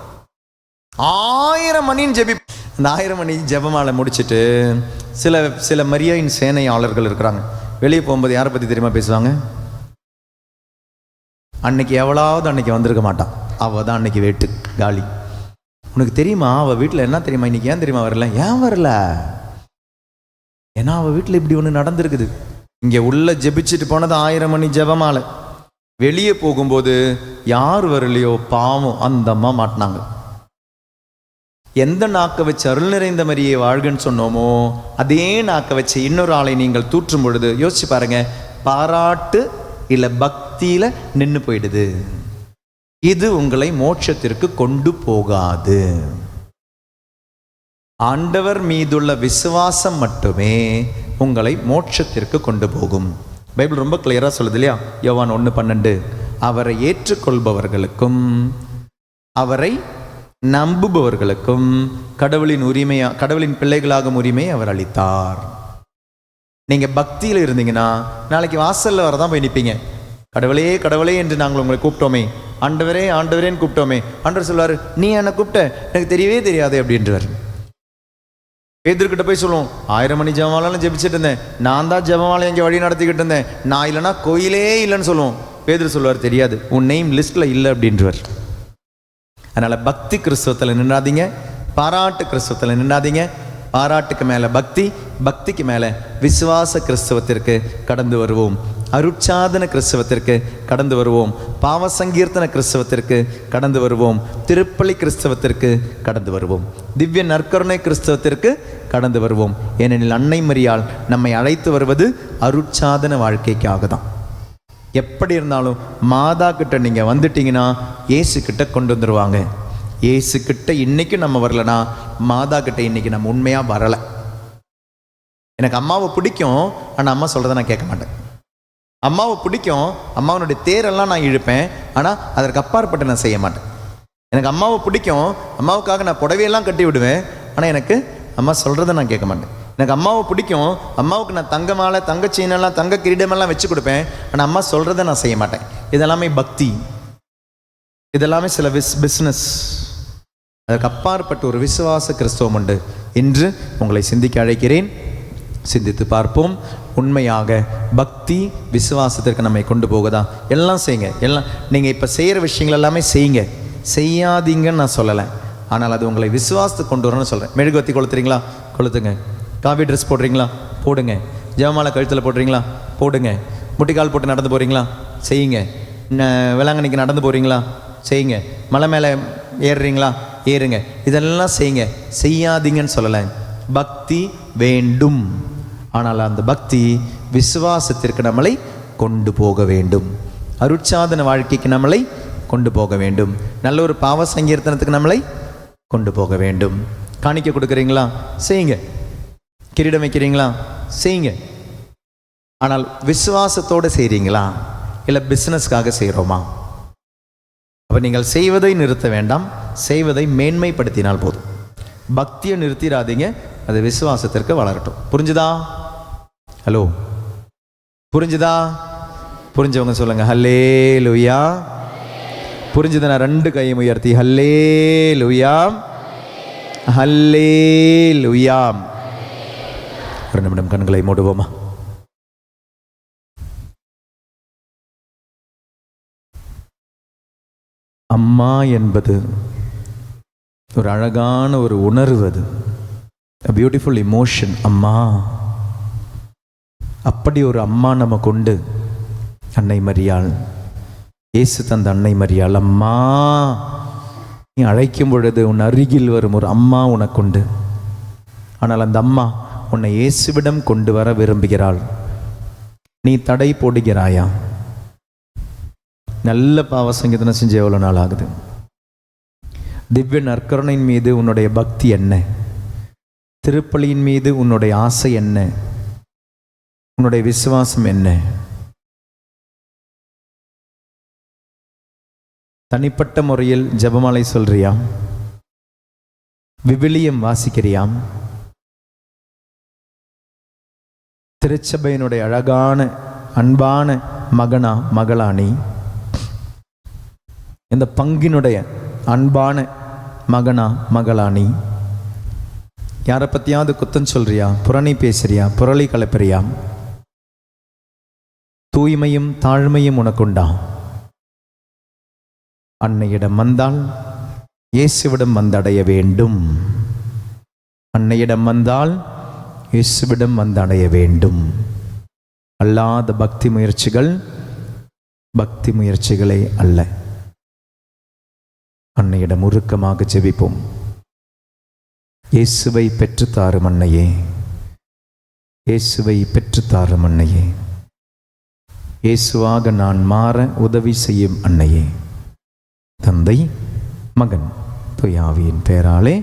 1000 மணின்னு ஜெபி. அந்த 1000 மணி ஜெபமாலை முடிச்சுட்டு சில மரியாயின் சேனையாளர்கள் இருக்கிறாங்க. வெளியே போகும்போது யாரை பத்தி தெரியுமா பேசுவாங்க? அன்னைக்கு எவ்வளவு அன்னைக்கு வந்திருக்க மாட்டான், அவ தான் அன்னைக்கு வேட்டு காலி. உனக்கு தெரியுமா அவ வீட்டில் என்ன தெரியுமா? இன்னைக்கு ஏன் தெரியுமா வரல? ஏன் வரல? ஏன்னா அவ வீட்டில் இப்படி ஒன்று நடந்திருக்குது. இங்க உள்ள ஜெபிச்சுட்டு போனது 1000 மணி ஜெபமாலை. வெளியே போகும்போது யார் வரலையோ பாவம் அந்த அம்மா மாட்டினாங்க. எந்த நாக்க வச்சு அருள் நிறைந்த மரியே வாழ்கன்னு சொன்னோமோ அதே நாக்க வச்சு இன்னொரு ஆளை நீங்கள் தூற்றும் பொழுது யோசிச்சு பாருங்க, பாராட்டு இல்ல பக்தியில நின்று போயிடுது. இது உங்களை மோட்சத்திற்கு கொண்டு போகாது. ஆண்டவர் மீதுள்ள விசுவாசம் மட்டுமே உங்களை மோட்சத்திற்கு கொண்டு போகும். பைபிள் ரொம்ப கிளியரா சொல்லுது இல்லையா? யோவான் 1:12, அவரை ஏற்றுக்கொள்பவர்களுக்கும் அவரை நம்புபவர்களுக்கும் கடவுளின் பிள்ளைகளாகும் உரிமை அவர் அளித்தார். நீங்க பக்தியில் இருந்தீங்கன்னா நாளைக்கு வாசல்ல வரதான் போய் நிற்பீங்க. கடவுளே கடவுளே என்று நாங்கள் உங்களை கூப்பிட்டோமே, ஆண்டவரே ஆண்டவரேன்னு கூப்பிட்டோமே. ஆண்டவர் சொல்வாரு, நீ என்னை கூப்பிட்ட, எனக்கு தெரியவே தெரியாது அப்படின்றார். பேதுருக்கிட்ட போய் சொல்லுவோம், 1000 மணி ஜெபமாலைன்னு ஜெபிச்சுட்டு இருந்தேன், நான் தான் ஜெபமாலை எங்கே வழி நடத்திக்கிட்டு இருந்தேன், நான் இல்லைன்னா கோயிலே இல்லைன்னு சொல்லுவோம். பேதுரு சொல்லுவார், தெரியாது, உன் நேம் லிஸ்ட்ல இல்லை அப்படின்றவர். அதனால பக்தி கிறிஸ்தவத்தில் நின்றாதீங்க, பாராட்டு கிறிஸ்தவத்தில் நின்றாதீங்க. பாராட்டுக்கு மேல பக்தி, பக்திக்கு மேல விசுவாச கிறிஸ்தவத்திற்கு கடந்து வருவோம். அருட்சாதன கிறிஸ்தவத்திற்கு கடந்து வருவோம். பாவ சங்கீர்த்தன கிறிஸ்தவத்திற்கு கடந்து வருவோம். திருப்பலி கிறிஸ்தவத்திற்கு கடந்து வருவோம். திவ்ய நற்கருணை கிறிஸ்தவத்திற்கு கடந்து வருவோம். ஏனெனில் அன்னை மரியாள் நம்மை அழைத்து வருவது அருட்சாதன வாழ்க்கைக்காக தான். எப்படி இருந்தாலும் மாதா கிட்ட நீங்க வந்துட்டீங்கன்னா இயேசு கிட்ட கொண்டு வந்துருவாங்க. இயேசு கிட்ட இன்னைக்கு நம்ம வரலனா மாதா கிட்ட இன்னைக்கு நம்ம உண்மையா வரல. எனக்கு அம்மாவை பிடிக்கும், ஆனா அம்மா சொல்றதை நான் கேட்க மாட்டேன். அம்மாவை பிடிக்கும், அம்மாவனுடைய தேரெல்லாம் நான் இழுப்பேன், ஆனால் அதற்கு அப்பாற்பட்டு நான் செய்ய மாட்டேன். எனக்கு அம்மாவை பிடிக்கும், அம்மாவுக்காக நான் புடவையெல்லாம் கட்டி விடுவேன், ஆனால் எனக்கு அம்மா சொல்கிறத நான் கேட்க மாட்டேன். எனக்கு அம்மாவை பிடிக்கும், அம்மாவுக்கு நான் தங்க மாலை, தங்க சீனெல்லாம், தங்க கிரீடமெல்லாம் வச்சு கொடுப்பேன், ஆனால் அம்மா சொல்கிறத நான் செய்ய மாட்டேன். இதெல்லாமே பக்தி, இதெல்லாமே சில பிஸ்னஸ். அதற்கு அப்பாற்பட்டு ஒரு விசுவாச கிறிஸ்தவம் உண்டு. இன்று உங்களை சிந்திக்க அழைக்கிறேன். சிந்தித்து பார்ப்போம். உண்மையாக பக்தி விசுவாசத்திற்கு நம்மை கொண்டு போகுதா? எல்லாம் செய்யுங்க. எல்லாம் நீங்கள் இப்போ செய்கிற விஷயங்கள் எல்லாமே செய்யுங்க, செய்யாதீங்கன்னு நான் சொல்லலை. ஆனால் அது உங்களை விசுவாசத்துக்கு கொண்டு வரணும்னு சொல்கிறேன். மெழுகுவத்தி கொளுத்துறீங்களா? கொளுத்துங்க. காவி ட்ரெஸ் போடுறீங்களா? போடுங்க. ஜெபமாலை கழுத்தில் போடுறீங்களா? போடுங்க. முட்டிக்கால் போட்டு நடந்து போகிறீங்களா? செய்யுங்க. வேளாங்கண்ணிக்கு நடந்து போகிறீங்களா? செய்யுங்க. மலை மேலே ஏறுறீங்களா? ஏறுங்க. இதெல்லாம் செய்யுங்க, செய்யாதீங்கன்னு சொல்லலை. பக்தி வேண்டும், ஆனால் அந்த பக்தி விசுவாசத்திற்கு நம்மளை கொண்டு போக வேண்டும். அருட்சாதன வாழ்க்கைக்கு நம்மளை கொண்டு போக வேண்டும். நல்ல ஒரு பாவ சங்கீர்த்தனத்துக்கு நம்மளை கொண்டு போக வேண்டும். காணிக்க கொடுக்குறீங்களா? செய்யுங்க. கிரீடம் வைக்கிறீங்களா? செய்யுங்க. ஆனால் விசுவாசத்தோடு செய்கிறீங்களா, இல்லை பிஸ்னஸ்க்காக செய்கிறோமா? அப்போ நீங்கள் செய்வதை நிறுத்த வேண்டாம், செய்வதை மேன்மைப்படுத்தினால் போதும். பக்தியை நிறுத்திடாதீங்க, அது விசுவாசத்திற்கு வளரட்டும். புரிஞ்சுதா? ஹலோ, புரிஞ்சுதா? புரிஞ்சவங்க சொல்லுங்க ஹல்லேலூயா. புரிஞ்சுதா? நான் 2 கையை உயர்த்தி ஹல்லேலூயா. ஹல்லேலூயா. ஒரு நிமிடம் கண்களை மூடுவோமா? அம்மா என்பது ஒரு அழகான ஒரு உணர்வு, அது பியூட்டிஃபுல் இமோஷன். அம்மா, அப்படி ஒரு அம்மா நமக்கு உண்டு. அன்னை மரியாள், இயேசு தந்த அன்னை மரியாள். அம்மா, நீ அழைக்கும் பொழுது உன் அருகில் வரும் ஒரு அம்மா உனக்குண்டு. ஆனால் அந்த அம்மா உன்னை இயேசுவிடம் கொண்டு வர விரும்புகிறாள். நீ தடை போடுகிறாயா? நல்ல பாவ சங்கீதனை செஞ்சு எவ்வளோ நாள் ஆகுது? திவ்ய நற்கருணையின் மீது உன்னுடைய பக்தி என்ன? திருப்பலியின் மீது உன்னுடைய ஆசை என்ன? உன்னுடைய விசுவாசம் என்ன? தனிப்பட்ட முறையில் ஜெபமாலை சொல்றியா? விவிலியம் வாசிக்கிறியாம்? திருச்சபையினுடைய அழகான அன்பான மகனா மகளானி? இந்த பங்கினுடைய அன்பான மகனா மகளானி? யாரை பற்றியாவது குத்தம் சொல்றியா? புரணி பேசுறியா? புரளி கலப்பறியா? தூய்மையும் தாழ்மையும் உனக்குண்டா? அன்னையிடம் வந்தால் இயேசுவிடம் வந்தடைய வேண்டும். அன்னையிடம் வந்தால் இயேசுவிடம் வந்தடைய வேண்டும். அல்லாத பக்தி முயற்சிகளே அல்ல. அன்னையிடம் உருக்கமாக ஜெபிப்போம். இயேசுவை பெற்றுத்தாரும் அன்னையே, இயேசுவை பெற்றுத்தாரும் அன்னையே, இயேசுவாக நான் மாற உதவி செய்யும் அன்னையே. தந்தை, மகன், தூய ஆவியின் பெயராலே